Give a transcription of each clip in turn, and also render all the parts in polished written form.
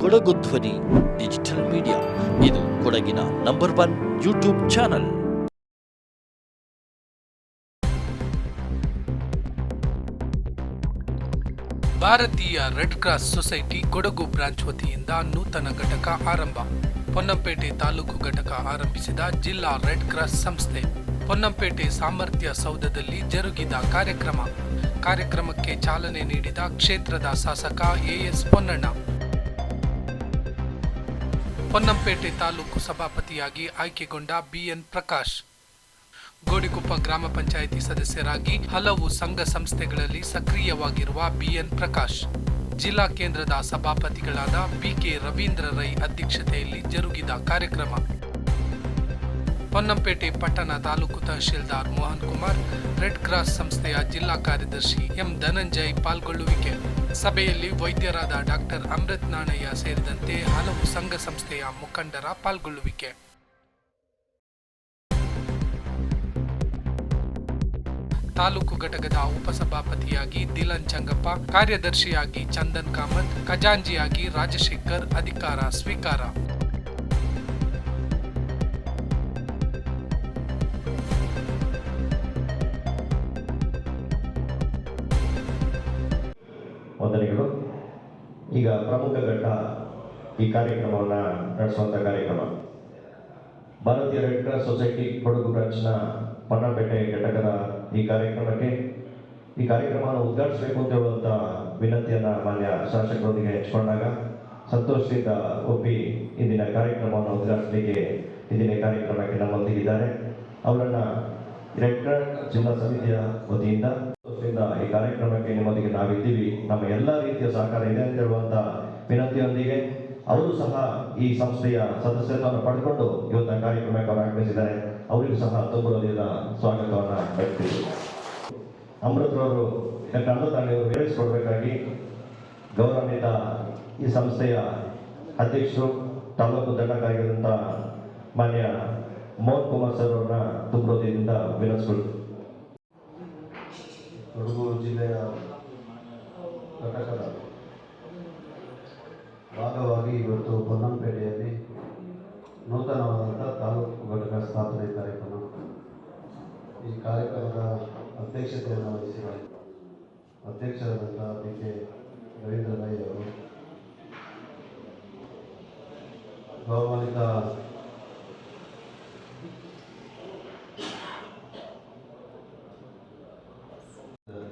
ಕೊಡಗು ಧ್ವನಿ digital media. ಇದು ಕೊಡಗಿನ ನಂಬರ್ 1 ಯೂಟ್ಯೂಬ್ ಚಾನಲ್. ಭಾರತೀಯ red cross society Kodagu branch ವತಿಯಿಂದ ನೂತನ ಘಟಕ ಆರಂಭ. ಪೊನ್ನಂಪೇಟೆ ತಾಲೂಕು ಘಟಕ ಆರಂಭಿಸಿದ ಜಿಲ್ಲಾ ರೆಡ್ ಕ್ರಾಸ್ ಸಂಸ್ಥೆ. ಪೊನ್ನಂಪೇಟೆ ಸಾಮರ್ಥ್ಯ ಸೌಧದಲ್ಲಿ ಜರುಗಿದ ಕಾರ್ಯಕ್ರಮಕ್ಕೆ ಚಾಲನೆ ನೀಡಿದ ಕ್ಷೇತ್ರದ ಶಾಸಕ ಎಎಸ್ ಪೊನ್ನಣ್ಣ. ಪೊನ್ನಂಪೇಟೆ ತಾಲೂಕು ಸಭಾಪತಿಯಾಗಿ ಆಯ್ಕೆಗೊಂಡ ಬಿಎನ್ ಪ್ರಕಾಶ್. ಗೋಡಿಕೊಪ್ಪ ಗ್ರಾಮ ಪಂಚಾಯಿತಿ ಸದಸ್ಯರಾಗಿ ಹಲವು ಸಂಘ ಸಂಸ್ಥೆಗಳಲ್ಲಿ ಸಕ್ರಿಯವಾಗಿರುವ ಬಿಎನ್ ಪ್ರಕಾಶ್. ಜಿಲ್ಲಾ ಕೇಂದ್ರದ ಸಭಾಪತಿಗಳಾದ ಬಿಕೆ ರವೀಂದ್ರ ರೈ ಅಧ್ಯಕ್ಷತೆಯಲ್ಲಿ ಜರುಗಿದ ಕಾರ್ಯಕ್ರಮ. ಪೊನ್ನಂಪೇಟೆ ಪಟ್ಟಣ ತಾಲೂಕು ತಹಶೀಲ್ದಾರ್ ಮೋಹನ್ ಕುಮಾರ್, ರೆಡ್ ಕ್ರಾಸ್ ಸಂಸ್ಥೆಯ ಜಿಲ್ಲಾ ಕಾರ್ಯದರ್ಶಿ ಎಂ ಧನಂಜಯ್ ಪಾಲ್ಗೊಳ್ಳುವಿಕೆ. ಸಭೆಯಲ್ಲಿ ವೈದ್ಯರಾದ ಡಾಕ್ಟರ್ ಅಮೃತ್ ನಾಣಯ್ಯ ಸೇರಿದಂತೆ ಹಲವು ಸಂಘ ಸಂಸ್ಥೆಯ ಮುಖಂಡರ ಪಾಲ್ಗೊಳ್ಳುವಿಕೆ. ತಾಲೂಕು ಘಟಕದ ಉಪಸಭಾಪತಿಯಾಗಿ ದಿಲನ್ ಚಂಗಪ್ಪ, ಕಾರ್ಯದರ್ಶಿಯಾಗಿ ಚಂದನ್ ಕಾಮತ್, ಖಜಾಂಜಿಯಾಗಿ ರಾಜಶೇಖರ್ ಅಧಿಕಾರ ಸ್ವೀಕಾರ. ವಂದನೆಗಳು. ಈಗ ಪ್ರಮುಖ ಘಟ್ಟ ಈ ಕಾರ್ಯಕ್ರಮವನ್ನು ನಡೆಸುವಂಥ ಕಾರ್ಯಕ್ರಮ ಭಾರತೀಯ ರೆಡ್ ಕ್ರಾಸ್ ಸೊಸೈಟಿ ಕೊಡಗು ಬ್ರಾಂಚ್ನ ಪೊನ್ನಂಪೇಟೆ ಘಟಕದ ಈ ಕಾರ್ಯಕ್ರಮವನ್ನು ಉದ್ಘಾಟಿಸಬೇಕು ಅಂತ ಹೇಳುವಂಥ ವಿನಂತಿಯನ್ನು ಮಾನ್ಯ ಶಾಸಕರೊಂದಿಗೆ ಹಂಚಿಕೊಂಡಾಗ ಸಂತೋಷದಿಂದ ಒಪ್ಪಿ ಇಂದಿನ ಕಾರ್ಯಕ್ರಮವನ್ನು ಉದ್ಘಾಟಿಸಲಿಕ್ಕೆ ಇಂದಿನ ಕಾರ್ಯಕ್ರಮಕ್ಕೆ ನಮ್ಮೊಂದಿಗಿದ್ದಾರೆ. ಅವರನ್ನು ರೆಡ್ ಕ್ರಾಸ್ ಜಿಲ್ಲಾ ಸಮಿತಿಯ ವತಿಯಿಂದ ಈ ಕಾರ್ಯಕ್ರಮಕ್ಕೆ ನಿಮ್ಮೊಂದಿಗೆ ನಾವಿದ್ದೀವಿ, ನಮ್ಮ ಎಲ್ಲ ರೀತಿಯ ಸಹಕಾರ ಇದೆ ಅಂತ ಹೇಳುವಂಥ ವಿನಂತಿಯೊಂದಿಗೆ ಅವರು ಸಹ ಈ ಸಂಸ್ಥೆಯ ಸದಸ್ಯತ್ವವನ್ನು ಪಡೆದುಕೊಂಡು ಇವತ್ತಿನ ಕಾರ್ಯಕ್ರಮಕ್ಕೆ ಅವರು ಆಗಮಿಸಿದ್ದಾರೆ. ಅವರಿಗೂ ಸಹ ತುಂಬುವುದಿಲ್ಲ ಸ್ವಾಗತವನ್ನು ಬಯಸ್ತೀವಿ. ಅಮೃತರವರು ಅಮೃತಾಣಿಯವರು ಹೇಳಿಸಿಕೊಡ್ಬೇಕಾಗಿ ಗೌರವಾನ್ವಿತ ಈ ಸಂಸ್ಥೆಯ ಅಧ್ಯಕ್ಷರು ತಾಲೂಕು ದಂಡಕಾರಿಯಾದಂಥ ಮಾನ್ಯ ಮೋಹನ್ ಕುಮಾರ್ ಸರ್ ಅವರನ್ನ ತುಂಬುವುದರಿಂದ ವಿನಂತಿಸಿಕೊಳ್ತೀವಿ. ಕೊಡಗು ಜಿಲ್ಲೆಯ ಘಟಕದ ಭಾಗವಾಗಿ ಇವತ್ತು ಪೊನ್ನಂಪೇಟೆಯಲ್ಲಿ ನೂತನವಾದಂಥ ತಾಲೂಕು ಘಟಕ ಸ್ಥಾಪನೆ ಕಾರ್ಯಕ್ರಮ. ಈ ಕಾರ್ಯಕ್ರಮದ ಅಧ್ಯಕ್ಷತೆಯನ್ನು ವಹಿಸಿದ ಅಧ್ಯಕ್ಷರಾದಂಥ ಬಿಕೆ ರವೀಂದ್ರ ರೈ ಅವರು, ಗೌರವಾನ್ವಿತ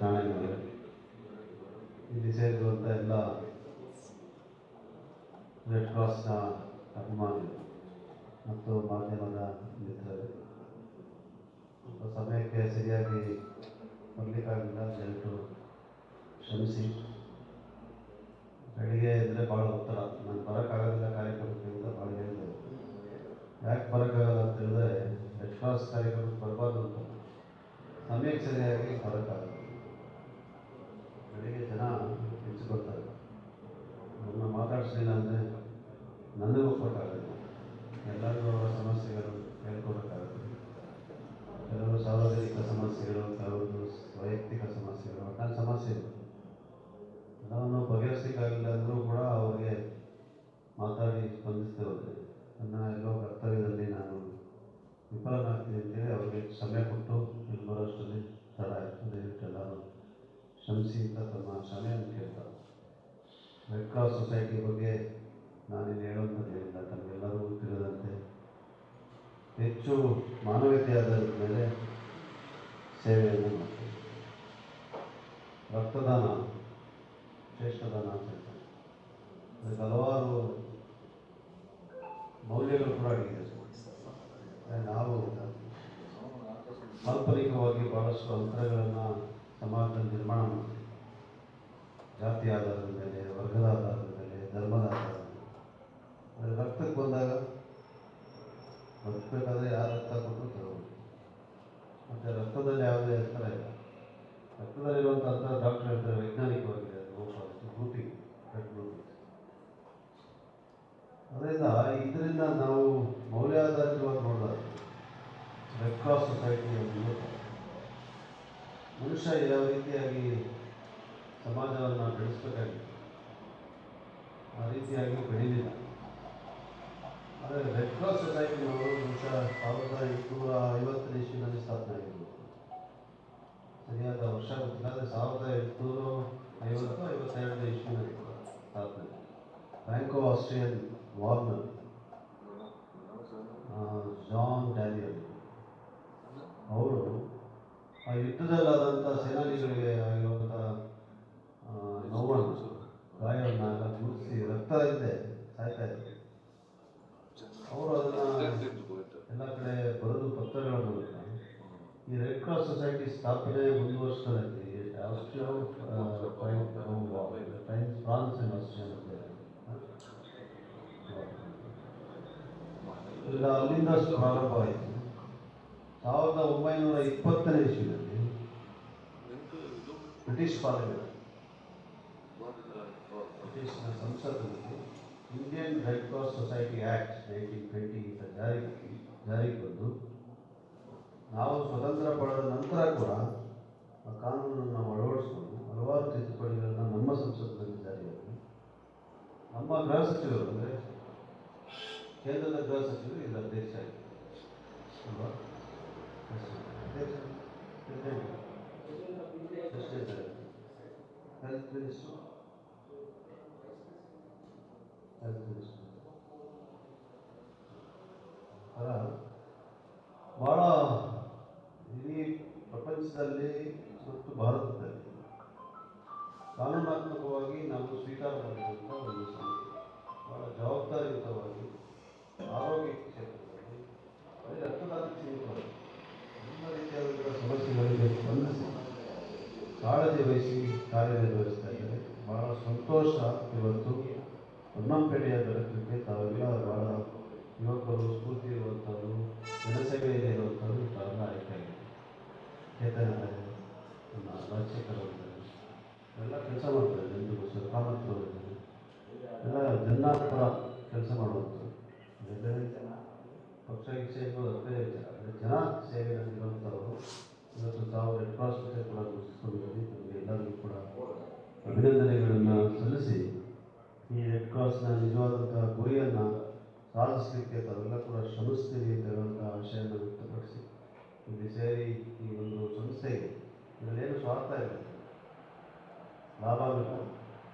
ಠಾಣೆಗಳು, ಇಲ್ಲಿ ಸೇರಿರುವಂಥ ಎಲ್ಲ ರೆಡ್ ಕ್ರಾಸ್ನ ಅಭಿಮಾನಿಗಳು ಮತ್ತು ಮಾಧ್ಯಮದ ಮಿತ್ರರು, ಸಮಯಕ್ಕೆ ಸರಿಯಾಗಿ ಬರಲಿಕ್ಕಾಗಲಿಲ್ಲ, ದಯವಿಟ್ಟು ಕ್ಷಮಿಸಿ. ಬೆಳಿಗ್ಗೆ ಇದ್ದರೆ ಭಾಳ ಒತ್ತಡ, ನಾನು ಬರೋಕ್ಕಾಗೋದಿಲ್ಲ ಕಾರ್ಯಕ್ರಮಕ್ಕೆ ಅಂತ ಭಾಳ ಹೇಳಿದೆ. ಯಾಕೆ ಬರೋಕ್ಕಾಗಲ್ಲ ಅಂತ ಹೇಳಿದ್ರೆ ರೆಡ್ ಕ್ರಾಸ್ ಕಾರ್ಯಕ್ರಮಕ್ಕೆ ಬರಬಾರ್ದು ಅಂತ ಸಮಯಕ್ಕೆ ಸರಿಯಾಗಿ ಬರೋಕ್ಕಾಗಲ್ಲ. ಬೆಳಿಗ್ಗೆ ಜನ ಹೆಚ್ಚಿಕೊಳ್ತಾರೆ, ನನ್ನ ಮಾತಾಡಿಸಲಿಲ್ಲ ಅಂದರೆ ನನಗೂ ಒಪ್ಪಕ್ಕಾಗಲ್ಲ. ಎಲ್ಲರಿಗೂ ಅವರ ಸಮಸ್ಯೆಗಳು ಹೇಳ್ಕೊಡೋಕ್ಕಾಗುತ್ತೆ. ಕೆಲವರು ಸಾರ್ವಜನಿಕ ಸಮಸ್ಯೆಗಳು, ಕೆಲವರು ವೈಯಕ್ತಿಕ ಸಮಸ್ಯೆಗಳು, ನನ್ನ ಸಮಸ್ಯೆಗಳು ಎಲ್ಲವನ್ನು ಬಗೆಹರಿಸಲಿಕ್ಕಾಗಿಲ್ಲ ಅಂದರೂ ಕೂಡ ಅವರಿಗೆ ಮಾತಾಡಿ ಸ್ಪಂದಿಸ್ತಾ ಹೋದರೆ ನನ್ನ ಎಲ್ಲೋ ಕರ್ತವ್ಯದಲ್ಲಿ ನಾನು ವಿಫಲನಾಗ್ತೀನಿ ಅಂತೇಳಿ ಅವರಿಗೆ ಸಮಯ ಕೊಟ್ಟು ಇಲ್ಲಿ ಬರೋಷ್ಟರಲ್ಲಿ ತಡ ಆಯಿತು. ದಯವಿಟ್ಟು ಎಲ್ಲರೂ ಕ್ಷಮಿಸಿ ಅಂತ ತಮ್ಮ ಕ್ಷಮೆಯನ್ನು ಕೇಳ್ತಾರೆ. ರೆಡ್ ಕ್ರಾಸ್ ಸೊಸೈಟಿ ಬಗ್ಗೆ ನಾನೇನು ಹೇಳೋದೇನಿಲ್ಲ, ತಮಗೆಲ್ಲರೂ ತಿಳಿದಂತೆ ಹೆಚ್ಚು ಮಾನವೀಯತೆಯ ಆಧಾರದ ಮೇಲೆ ಸೇವೆಯನ್ನು ಮಾಡ್ತೀವಿ. ರಕ್ತದಾನ ಶ್ರೇಷ್ಠದಾನ ಅಂತ ಹೇಳ್ತಾರೆ. ಅದಕ್ಕೆ ಹಲವಾರು ಮೌಲ್ಯಗಳು ಕೂಡ ಆಗಿದೆ. ನಾವು ಕಾಲ್ಪನಿಕವಾಗಿ ಭಾಳಷ್ಟು ಅಂತರಗಳನ್ನು ಸಮಾಜದಲ್ಲಿ ನಿರ್ಮಾಣ ಮಾಡ್ತೀವಿ. ಜಾತಿ ಆಧಾರದ ಮೇಲೆ, ವರ್ಗದ ಆಧಾರದ ಮೇಲೆ, ಧರ್ಮದ ಆಧಾರದ ಮೇಲೆ. ಆದರೆ ರಕ್ತಕ್ಕೆ ಬಂದಾಗ ಬದುಕಬೇಕಾದ್ರೆ ಯಾರು ರಕ್ತ ಕೊಟ್ಟು ತಗೋಬೇಕು. ಮತ್ತು ರಕ್ತದಲ್ಲಿ ಯಾವುದೇ ಅಂತರ ಇಲ್ಲ. ರಕ್ತದಲ್ಲಿರುವಂಥ ಅಂತರ ಡಾಕ್ಟರ್ ಹೇಳ್ತಾರೆ ವೈಜ್ಞಾನಿಕವಾಗಿದೆ, ಗ್ರೂಪಿಂಗ್, ಬ್ಲಡ್ ಗ್ರೂಪಿಂಗ್. ಅದರಿಂದ ಇದರಿಂದ ನಾವು ಮೌಲ್ಯಾಧಾರಿತವಾಗಿ ನೋಡಿದಾಗ ರೆಡ್ ಕ್ರಾಸ್ ಸೊಸೈಟಿಯ ಮೂಲಕ ಮನುಷ್ಯ ಯಾವ ರೀತಿಯಾಗಿ ಸಮಾಜವನ್ನು ಬೆಳೆಸಬೇಕಾಗಿದೆ ಆ ರೀತಿಯಾಗಿ ಬೆಳೀಲಿ 1852 ಇಸ್ವಿನಲ್ಲಿ ಸ್ಥಾಪನೆ. Franco Austrian Warner, John Daniel ಅವರು ಆ ಯುದ್ಧದಲ್ಲಾದಂಥ ಸೇನಾನಿಗಳಿಗೆ ಆಗಿರುವಂಥ ನೋವನ್ನು, ಗಾಯವನ್ನು ಎಲ್ಲ ಗುರುತಿಸಿ ರಕ್ತ ಇದ್ದೆ ಸಾಯ್ತಾ ಇದ್ರು. ಅವರು ಅದನ್ನು ಎಲ್ಲ ಕಡೆ ಬರೆದು ಪತ್ರಗಳ ಮೂಲಕ ಈ ರೆಡ್ ಕ್ರಾಸ್ ಸೊಸೈಟಿ ಸ್ಥಾಪನೆ ಒಂದು ವರ್ಷದಲ್ಲಿ ಆಸ್ಟ್ರಿಯಾ, ಫ್ರಾನ್ಸ್ ಅಂಡ್ ಆಸ್ಟ್ರಿಯಾ ಈಗ ಅಲ್ಲಿಂದ ಪ್ರಾರಂಭವಾಯಿತು. 1920ನೇ ಇಸ್ವಿಯಲ್ಲಿ ಬ್ರಿಟಿಷ್ ಪಾರ್ಲಿಮೆಂಟ್, ಬ್ರಿಟಿಷ್ ಸಂಸತ್ತಿನಲ್ಲಿ Indian red cross society act 1920 ಅಂತ ಜಾರಿಗೆ ಬಂದು, ನಾವು ಸ್ವತಂತ್ರ ಪಡೆದ ನಂತರ ಕೂಡ ಆ ಕಾನೂನನ್ನು ನಾವು ಅಳವಡಿಸಿಕೊಂಡು ಹಲವಾರು ತಿದ್ದುಪಡಿಗಳನ್ನು ನಮ್ಮ ಸಂಸತ್ತಿನಲ್ಲಿ ಜಾರಿಯಾಗಿ ನಮ್ಮ ಗೃಹ ಸಚಿವರು, ಅಂದರೆ ಕೇಂದ್ರದ ಗೃಹ ಸಚಿವರು ಇದರ ಅಧ್ಯಕ್ಷ ಆಗಿದೆ ಅಲ್ವಾ? ಹೆಲ್ತ್ ಮಿನಿಸ್ಟರ್ ಭಾಳ ಇಡೀ ಪ್ರಪಂಚದಲ್ಲಿ ಮತ್ತು ಭಾರತದಲ್ಲಿ ಕಾನೂನಾತ್ಮಕವಾಗಿ ನಾವು ಸ್ವೀಕಾರ ಮಾಡಿದಂಥ ಒಂದು ಸಂಗತಿ. ಭಾಳ ಜವಾಬ್ದಾರಿಯುತವಾಗಿ ಆರೋಗ್ಯ ಕ್ಷೇತ್ರದಲ್ಲಿ ರಕ್ತದಾನ ಸೀಮಿತವಾಗಿ ಎಲ್ಲ ರೀತಿಯಾದಂಥ ಸಮಸ್ಯೆಗಳಿಗೆ ಸ್ಪಂದಿಸಿ ಕಾಳಜಿ ವಹಿಸಿ ಕಾರ್ಯನಿರ್ವಹಿಸ್ತಾ ಇದ್ದಾರೆ. ಭಾಳ ಸಂತೋಷ. ಇವತ್ತು ಹೊನ್ನಂಪೇಟೆಯ ದೊರಕಲಿಕ್ಕೆ ತಾವೆಲ್ಲ ಭಾಳ ಯುವಕರು, ಸ್ಫೂರ್ತಿ ಇರುವಂಥವ್ರು, ಜನಸೇವೆಯಲ್ಲಿ ಇರುವಂಥವ್ರು ತಾವೆಲ್ಲ ಆಯ್ಕೆಯಾಗಿದೆ. ಚೇತನ ನಮ್ಮ ರಾಜಶೇಖರವರಿದ್ದಾರೆ, ಎಲ್ಲ ಕೆಲಸ ಮಾಡ್ತಾರೆ. ಜನರಿಗೋಸ್ಕರ ಕಾಮತ್ವರಿದ್ದಾರೆ, ಎಲ್ಲ ಜನಾಪರ ಕೆಲಸ ಮಾಡುವಂಥದ್ದು. ಪಕ್ಷ ಗಿಕ್ಷೆ ಇರ್ಬೋದು, ಅದೇ ಜನ ಸೇವೆಯಲ್ಲಿರುವಂಥವರು ಇವತ್ತು ತಾವು ರೆಡ್ ಕ್ರಾಸ್ ಜೊತೆ ಕೂಡ ಗುರುತಿಸ್ಕೊಂಡಿದ್ದೀವಿ. ನಮಗೆ ಎಲ್ಲರಿಗೂ ಕೂಡ ಅಭಿನಂದನೆಗಳನ್ನು ಸಲ್ಲಿಸಿ ಈ ರೆಡ್ ಕ್ರಾಸ್ನ ನಿಜವಾದಂಥ ಗುರಿಯನ್ನು ಸಾಧಿಸಲಿಕ್ಕೆ ತಾವೆಲ್ಲ ಕೂಡ ಶ್ರಮಿಸ್ತೀವಿ ಅಂತ ಹೇಳುವಂಥ ಆಶಯವನ್ನು ವ್ಯಕ್ತಪಡಿಸಿ ಇಲ್ಲಿ ಸೇರಿ ಈ ಒಂದು ಸಂಸ್ಥೆಗೆ ಇದರಲ್ಲೇನು ಸ್ವಾರ್ಥ ಇಲ್ಲ, ಲಾಭ ಬೇಕು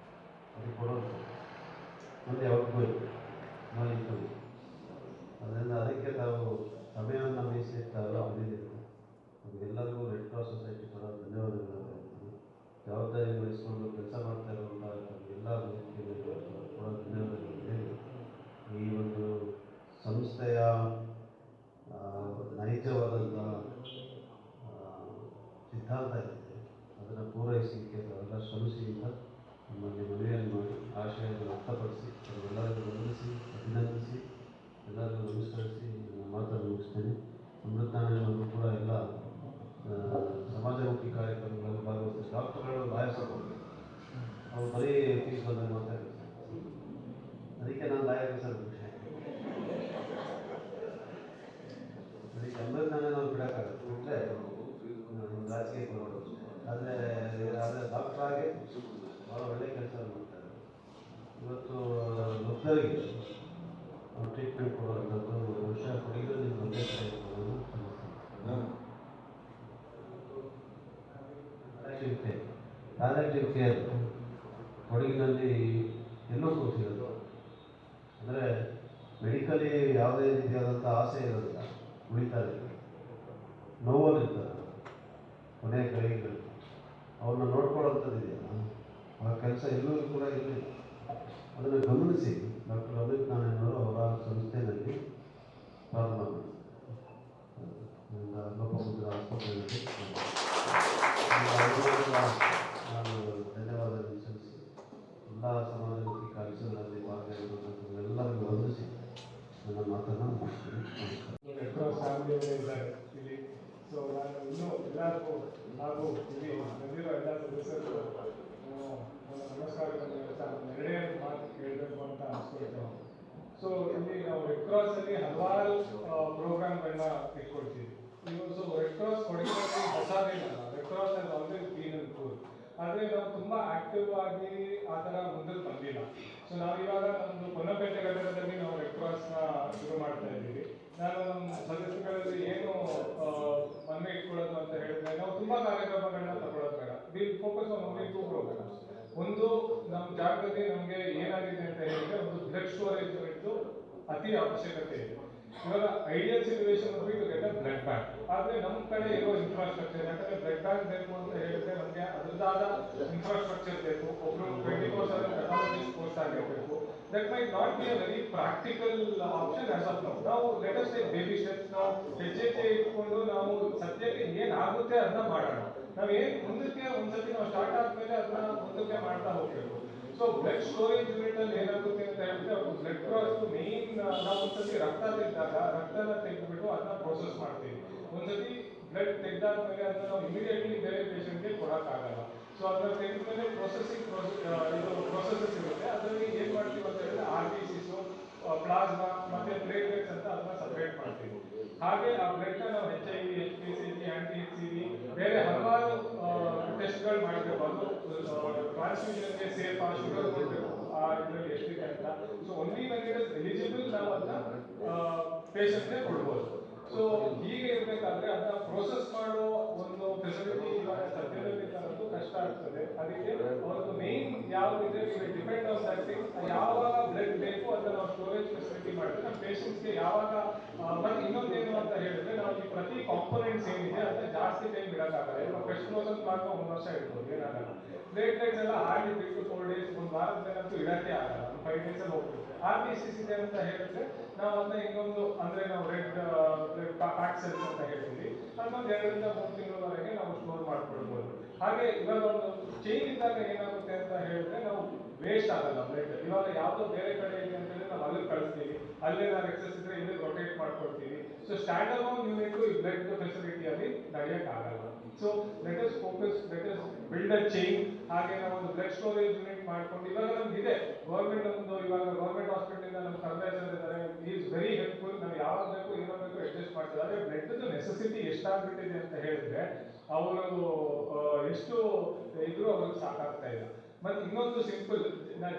ಅದಕ್ಕೆ ಕೊಡೋದು ಮುಂದೆ ಯಾವತ್ತೂ ಮಾಹಿತಿ. ಅದರಿಂದ ಅದಕ್ಕೆ ತಾವು ಸಮಯವನ್ನು ಮೀಸಲಿ ತಾವೆಲ್ಲ ಬಂದಿದ್ದೀರಿ. ನಮಗೆಲ್ಲರಿಗೂ ರೆಡ್ ಕ್ರಾಸ್ ಸೊಸೈಟಿ ಕೂಡ ಧನ್ಯವಾದಗಳನ್ನು ಹೇಳ್ತೀನಿ. ಜವಾಬ್ದಾರಿ ವಹಿಸಿಕೊಂಡು ಕೆಲಸ ಮಾಡ್ತಾ ಇರುವಂಥ ಎಲ್ಲ ಕೂಡ ಧನ್ಯವಾದಗಳು ಹೇಳಿ, ಈ ಒಂದು ಸಂಸ್ಥೆಯ ನೈಜವಾದಂಥ ಸಿದ್ಧಾಂತ ಏನಿದೆ ಅದನ್ನು ಪೂರೈಸಲಿಕ್ಕೆ ತಾವೆಲ್ಲ ಶ್ರಮಿಸಿ ಅಂತ ನಮ್ಮಲ್ಲಿ ಮನವಿಯನ್ನು ಮಾಡಿ ಆಶಯವನ್ನು ವ್ಯಕ್ತಪಡಿಸಿ ಎಲ್ಲರಿಗೂ ವಂದಿಸಿ ಅಭಿನಂದಿಸಿ ಎಲ್ಲರಿಗೂ ನಮಸ್ಕರಿಸಿ ನನ್ನ ಮಾತನ್ನು ಮುಗಿಸ್ತೇನೆ. ಅಮೃತನಾರಾಯಣವರು ಕೂಡ ಎಲ್ಲ ಸಮಾಜಮುಖಿ ಕಾರ್ಯಕ್ರಮಗಳಲ್ಲಿ ಭಾಗವಹಿಸಿ ಡಾಕ್ಟರ್ಗಳು ಲಾಯರ್ಸರು ಅವ್ರು ಬರೀ ಫೀಸ್ ಬಂದಾಗ ಮಾತಾಡ್ತಾರೆ. ಅದಕ್ಕೆ ನಾನು ಲಾಯರ್ ಸರ್ ಖುಷಿ. ಅದಕ್ಕೆ ಅಮೃತನಾರಾಯಣವ್ರು ಬಿಡೋಕ್ಕಾಗತ್ತೆ, ಬಿಟ್ಟರೆ ರಾಜಕೀಯ ಕೊಡೋದು. ಆದರೆ ಡಾಕ್ಟರ್ ಆಗಿ ಭಾಳ ಒಳ್ಳೆಯ ಕೆಲಸ ಮಾಡ್ತಾರೆ. ಇವತ್ತು ವೃದ್ಧರಿಗೆ ಟ್ರೀಟ್ಮೆಂಟ್ ಕೊಡುವಂಥದ್ದು ವರ್ಷ ಹುಡುಗರು ನಿಮ್ಮ ಉದ್ದೇಶ ಇರ್ಬೋದು. ಪ್ಯಾಲೆಟಿವ್ ಕೇರ್ ಕೊಡಗಿನಲ್ಲಿ ಎಲ್ಲೂ ಕೂತಿರೋದು. ಅಂದರೆ ಮೆಡಿಕಲಿ ಯಾವುದೇ ರೀತಿಯಾದಂಥ ಆಸೆ ಇರೋದಿಲ್ಲ, ಉಳಿತಾರೆ, ನೋವಲ್ಲಿರ್ತಾರೆ, ಕೊನೆಯ ಕೈಗಳು ಅವ್ರನ್ನ ನೋಡ್ಕೊಳ್ಳೋಂಥದ್ದು ಇದೆಯಲ್ಲ, ಆ ಕೆಲಸ ಎಲ್ಲೂ ಕೂಡ ಇರಲಿಲ್ಲ. ಅದನ್ನು ಗಮನಿಸಿ ಡಾಕ್ಟರ್ ಅಮೃತನಾರಾಯಣವರು ಅವರ ಸಂಸ್ಥೆಯಲ್ಲಿ ಪ್ರಾರಂಭ ಮಾಡಿದರು. ಲೋಕಮುದ್ರ ಆಸ್ಪತ್ರೆಯಲ್ಲಿ ನಾನು ಧನ್ಯವಾದಗಳನ್ನು ಸಲ್ಲಿಸಿ ಎಲ್ಲ ಸಮಾಜಮುಖಿ ಕೆಲಸಗಳಲ್ಲಿ ಭಾಗವಹಿಸುವಂಥದ್ದು ಎಲ್ಲರಿಗೂ ವಂದಿಸಿ ನನ್ನ ಮಾತನ್ನು ಮುಗಿಸ್ತೀನಿ. ರೆಡ್ ಕ್ರಾಸ್ ಫ್ಯಾಮಿಲಿಯವರೇ ಇದ್ದಾರೆ ಇಲ್ಲಿ. ಸೊ ನಾನು ಇನ್ನೂ ಎಲ್ಲರಿಗೂ ಹಾಗೂ ಇಲ್ಲಿ ಬಂದಿರೋ ಎಲ್ಲ ಸದಸ್ಯರು ನಮಸ್ಕಾರಗಳನ್ನು ಹೇಳ್ತಾ ಎರಡೇ ಮಾತು ಕೇಳಬೇಕು ಅಂತ ಅನ್ಸ್ಕೊಳ್ತೇವೆ. ಸೊ ಇಲ್ಲಿ ನಾವು ರೆಡ್ ಕ್ರಾಸಲ್ಲಿ ಹಲವಾರು ಪ್ರೋಗ್ರಾಮ್ಗಳನ್ನ ಇಟ್ಕೊಳ್ತೀವಿ. ಸೊ ರೆಡ್ ಕ್ರಾಸ್ ಕೊಡಗಿನಲ್ಲಿ ಹೊಸದೇನಲ್ಲ, red cross has always been and cool. ಆದರೆ ನಾವು ತುಂಬ ಆಕ್ಟಿವ್ ಆಗಿ ಆ ಥರ ಮುಂದಕ್ಕೆ ಬಂದಿಲ್ಲ. ಸೊ ನಾವಿವಾಗ ನಮ್ಮದು ಹೊನ್ನಪೇಟೆ ಘಟಕದಲ್ಲಿ ನಾವು ರೆಡ್ ಕ್ರಾಸ್ನ ಶುರು ಮಾಡ್ತಾ ಇದ್ದೀವಿ. ನಾನು ನಮ್ಮ ಸದಸ್ಯಗಳಲ್ಲಿ ಏನು ಮನವಿ ಇಟ್ಕೊಳ್ಳೋದು ಅಂತ ಹೇಳಿದ್ರೆ, ನಾವು ತುಂಬ ಕಾರ್ಯಕ್ರಮಗಳನ್ನ ತಗೊಳ್ಳೋದು ಬೇಡ. Will focus on only 2 programmes. ಒಂದು ನಮ್ಮ ಜಾಗದಲ್ಲಿ ನಮಗೆ ಏನಾಗಿದೆ ಅಂತ ಹೇಳಿದ್ರೆ ಒಂದು ಬ್ಲಡ್ ಸ್ಟೋರೇಜ್ ಯೂನಿಟ್ ಅತಿ ಅವಶ್ಯಕತೆ ಇದೆ. ಇವಾಗ ideal situation to get a blood bank. ಆದ್ರೆ ನಮ್ಮ ಕಡೆ ಇರೋ ಇನ್ಫ್ರಾಸ್ಟ್ರಕ್ಚರ್, ಯಾಕಂದ್ರೆ ಬ್ಲಡ್ ಬ್ಯಾಂಕ್ ಬೇಕು ಅಂತ ಹೇಳಿದ್ರೆ ನಮಗೆ ಅದರದಾದ ಇನ್ಫ್ರಾಸ್ಟ್ರಕ್ಚರ್ ಬೇಕು. ಒಬ್ರು 24/7 ಪೆಥಾಲಜಿಸ್ಟ್ ಪೋಸ್ಟ್ ಆಗಿರಬೇಕು. That might not be a very practical option as of now. ನಾವು let us take baby steps. ನಾವು ಹೆಜ್ಜೆ ಇಟ್ಕೊಂಡು ನಾವು ಸದ್ಯಕ್ಕೆ ಏನಾಗುತ್ತೆ ಅದನ್ನ ಮಾಡೋಣ. ನಾವೇನ್ ಮುಂದಕ್ಕೆ ಒಂದ್ಸತಿ ನಾವು ಸ್ಟಾರ್ಟ್ ಆದ್ಮೇಲೆ ಅದನ್ನ ಮುಂದಕ್ಕೆ ಮಾಡ್ತಾ ಹೋಗ್ಬೇಕು. ಸೊ ಬ್ಲಡ್ ಸ್ಟೋರೇಜ್ ಯೂನಿಟ್ ಅಲ್ಲಿ ಏನಾಗುತ್ತೆ ಅಂತ ಹೇಳಿದ್ರೆ ಅವ್ರು ಬ್ಲಡ್ ಕ್ರಾಸ್ ಮೇನ್ ನಾವು ಒಂದ್ಸತಿ ರಕ್ತ ತೆಗೆದಾಗ ರಕ್ತನ ತೆಗೆದ್ಬಿಟ್ಟು ಅದನ್ನ ಪ್ರೋಸೆಸ್ ಮಾಡ್ತೀವಿ. ಒಂದ್ಸತಿ ಬ್ಲಡ್ ತೆಗೆದಾದ್ಮೇಲೆ ಅದನ್ನ ನಾವು ಇಮಿಡಿಯೇಟ್ಲಿ ಬೇರೆ ಪೇಷಂಟ್ಗೆ ಕೊಡೋಕ್ಕಾಗಲ್ಲ. ಸೊ ಅದನ್ನ ತೆಗೆದ್ಮೇಲೆ ಪ್ರೊಸೆಸಿಂಗ್ ಪ್ರೊಸೆಸಸ್ ಇರುತ್ತೆ. ಅದರಲ್ಲಿ ಏನ್ ಮಾಡ್ತೀವಿ ಅಂತ ಹೇಳಿದ್ರೆ RBCs, ಪ್ಲಾಸ್ಮಾ ಮತ್ತೆ ಪ್ಲೇಟ್ಲೆಟ್ಸ್ ಅಂತ ಅದನ್ನ ಸಪರೇಟ್ ಮಾಡ್ತೀವಿ. ಹಾಗೆ ಆ ಬ್ಲಡ್ ನ ನಾವು HIV, HPCV, anti-HCV ಬೇರೆ ಹಲವಾರು ಟೆಸ್ಟ್ಗಳು ಮಾಡಬೇಕು. ಅದು ಟ್ರಾನ್ಸ್ಫ್ಯೂಷನ್ಗೆ ಸೇಫ್ ಆ ಶುಗರ್ ಕೊಡಬೇಕು ಆ ಇದರಲ್ಲಿ ಎಷ್ಟಿದೆ ಅಂತ. So only when it is eligible ನಾವು ಅದನ್ನ ಪೇಷಂಟ್ಗೆ ಕೊಡ್ಬೋದು. ಸೊ ಹೀಗೆ ಇರಬೇಕಾದ್ರೆ ಅದನ್ನ ಪ್ರೋಸೆಸ್ ಮಾಡೋ ಒಂದು ಫೆಸಿಲಿಟಿ ಇವಾಗ ಸದ್ಯದಲ್ಲಿ ತರೋದು ಕಷ್ಟ ಆಗ್ತದೆ. ಅದಕ್ಕೆ ಅವ್ರದ್ದು ಮೇನ್ ಯಾವುದಿದೆ ಡಿಪೆಂಡ್ ಆನ್ ದಟ್ ಥಿಂಗ್. ಯಾವಾಗ ಬ್ಲಡ್ ಬೇಕು ಅದನ್ನ ನಾವು ಸ್ಟೋರೇಜ್ ಫೆಸಿಲಿಟಿ ಮಾಡಿದ್ರೆ ನಮ್ಮ ಪೇಷಂಟ್ಸ್ಗೆ ಯಾವಾಗ. ಮತ್ತೆ ಇನ್ನೊಂದೇನು ಅಂತ ಹೇಳಿದ್ರೆ ನಾವು ಈ ಪ್ರತಿ ಕಾಂಪೋನೆಂಟ್ಸ್ ಏನಿದೆ ಅದನ್ನ ಜಾಸ್ತಿ ಟೈಮ್ ಇಡಕ್ಕಾಗಲ್ಲ. ಇವಾಗ ಫಸ್ಟ್ ಕ್ಲೋಸನ್ ಪ್ಲಾಸ್ಮಾ 1 ವರ್ಷ ಇಡ್ಬೋದು, ಏನಾಗಲ್ಲ. ಪ್ಲೇಟ್ಲೆಟ್ಸ್ ಎಲ್ಲ ಹಾರ್ಡ್ಲಿ 3 to 4 days, ಒಂದು ವಾರದ ಮೇಲಂತೂ ಇಡಕ್ಕೆ ಆಗಲ್ಲ, 5 days ಅಲ್ಲಿ ಹೋಗ್ಬಿಡುತ್ತೆ. RBCs ಇದೆ ಅಂತ ಹೇಳಿದ್ರೆ ನಾವು ಅದನ್ನ ಇನ್ನೊಂದು ಅಂದ್ರೆ ನಾವು ರೆಡ್ ಪ್ಯಾಕ್ ಸೆಲ್ಸ್ ಅಂತ ಹೇಳ್ತೀವಿ, ಅದನ್ನೊಂದು 2 ರಿಂದ 3 ತಿಂಗಳವರೆಗೆ ನಾವು ಸ್ಟೋರ್ ಮಾಡ್ಕೊಳ್ಬಹುದು. ಹಾಗೆ ಇವಾಗ ಒಂದು ಚೈನ್ ಇದ್ದಾಗ ಏನಾಗುತ್ತೆ ಅಂತ ಹೇಳಿದ್ರೆ ನಾವು ವೇಸ್ಟ್ ಆಗಲ್ಲ ಬ್ಲಡ್. ಇವಾಗ ಯಾವುದೋ ಬೇರೆ ಕಡೆ ಇದೆ ಅಂತ ಹೇಳಿದ್ರೆ ನಾವು ಅಲ್ಲಿಗೆ ಕಳಿಸ್ತೀವಿ, ಅಲ್ಲೇ ನಾವು ಎಕ್ಸೆಸ್ ಇದ್ರೆ ಇಲ್ಲಿ ರೊಟೇಟ್ ಮಾಡ್ಕೊಳ್ತೀವಿ. ಸೊ ಸ್ಟ್ಯಾಂಡ್ ಅಲೋನ್ ಯೂನಿಟ್ ಈ ಬ್ಲಡ್ ಫೆಸಿಲಿಟಿಯಲ್ಲಿ ನಡೆಯಕ್ಕಾಗಲ್ಲ. So let us focus, let us build a chain. ಹಾಗೆ ನಾವು ಒಂದು ಬ್ಲಡ್ ಸ್ಟೋರೇಜ್ ಯೂನಿಟ್ ಮಾಡ್ಕೊಂಡು ಇವಾಗ ನಮ್ಗೆ ಇದೆ ಗೌರ್ಮೆಂಟ್ ಒಂದು, ಇವಾಗ ಗೌರ್ಮೆಂಟ್ ಹಾಸ್ಪಿಟಲ್ ಇಂದ ನಮ್ಮ ತಂದೆ ಇದ್ದಾರೆ, ಈಸ್ ವೆರಿ ಹೆಲ್ಪ್ಫುಲ್. ನಾವು ಯಾವಾಗ ಬೇಕು ಏನೋ ಬೇಕು ಅಡ್ಜಸ್ಟ್ ಮಾಡ್ತಾರೆ. ಆದ್ರೆ ಬ್ಲಡ್ ನೆಸೆಸಿಟಿ ಎಷ್ಟಾಗ್ಬಿಟ್ಟಿದೆ ಅಂತ ಹೇಳಿದ್ರೆ ಅವರು ಎಷ್ಟು ಇದ್ರು ಅವ್ರಿಗೆ ಸಾಕಾಗ್ತಾ ಇಲ್ಲ. ಮತ್ತೆ ಇನ್ನೊಂದು simple,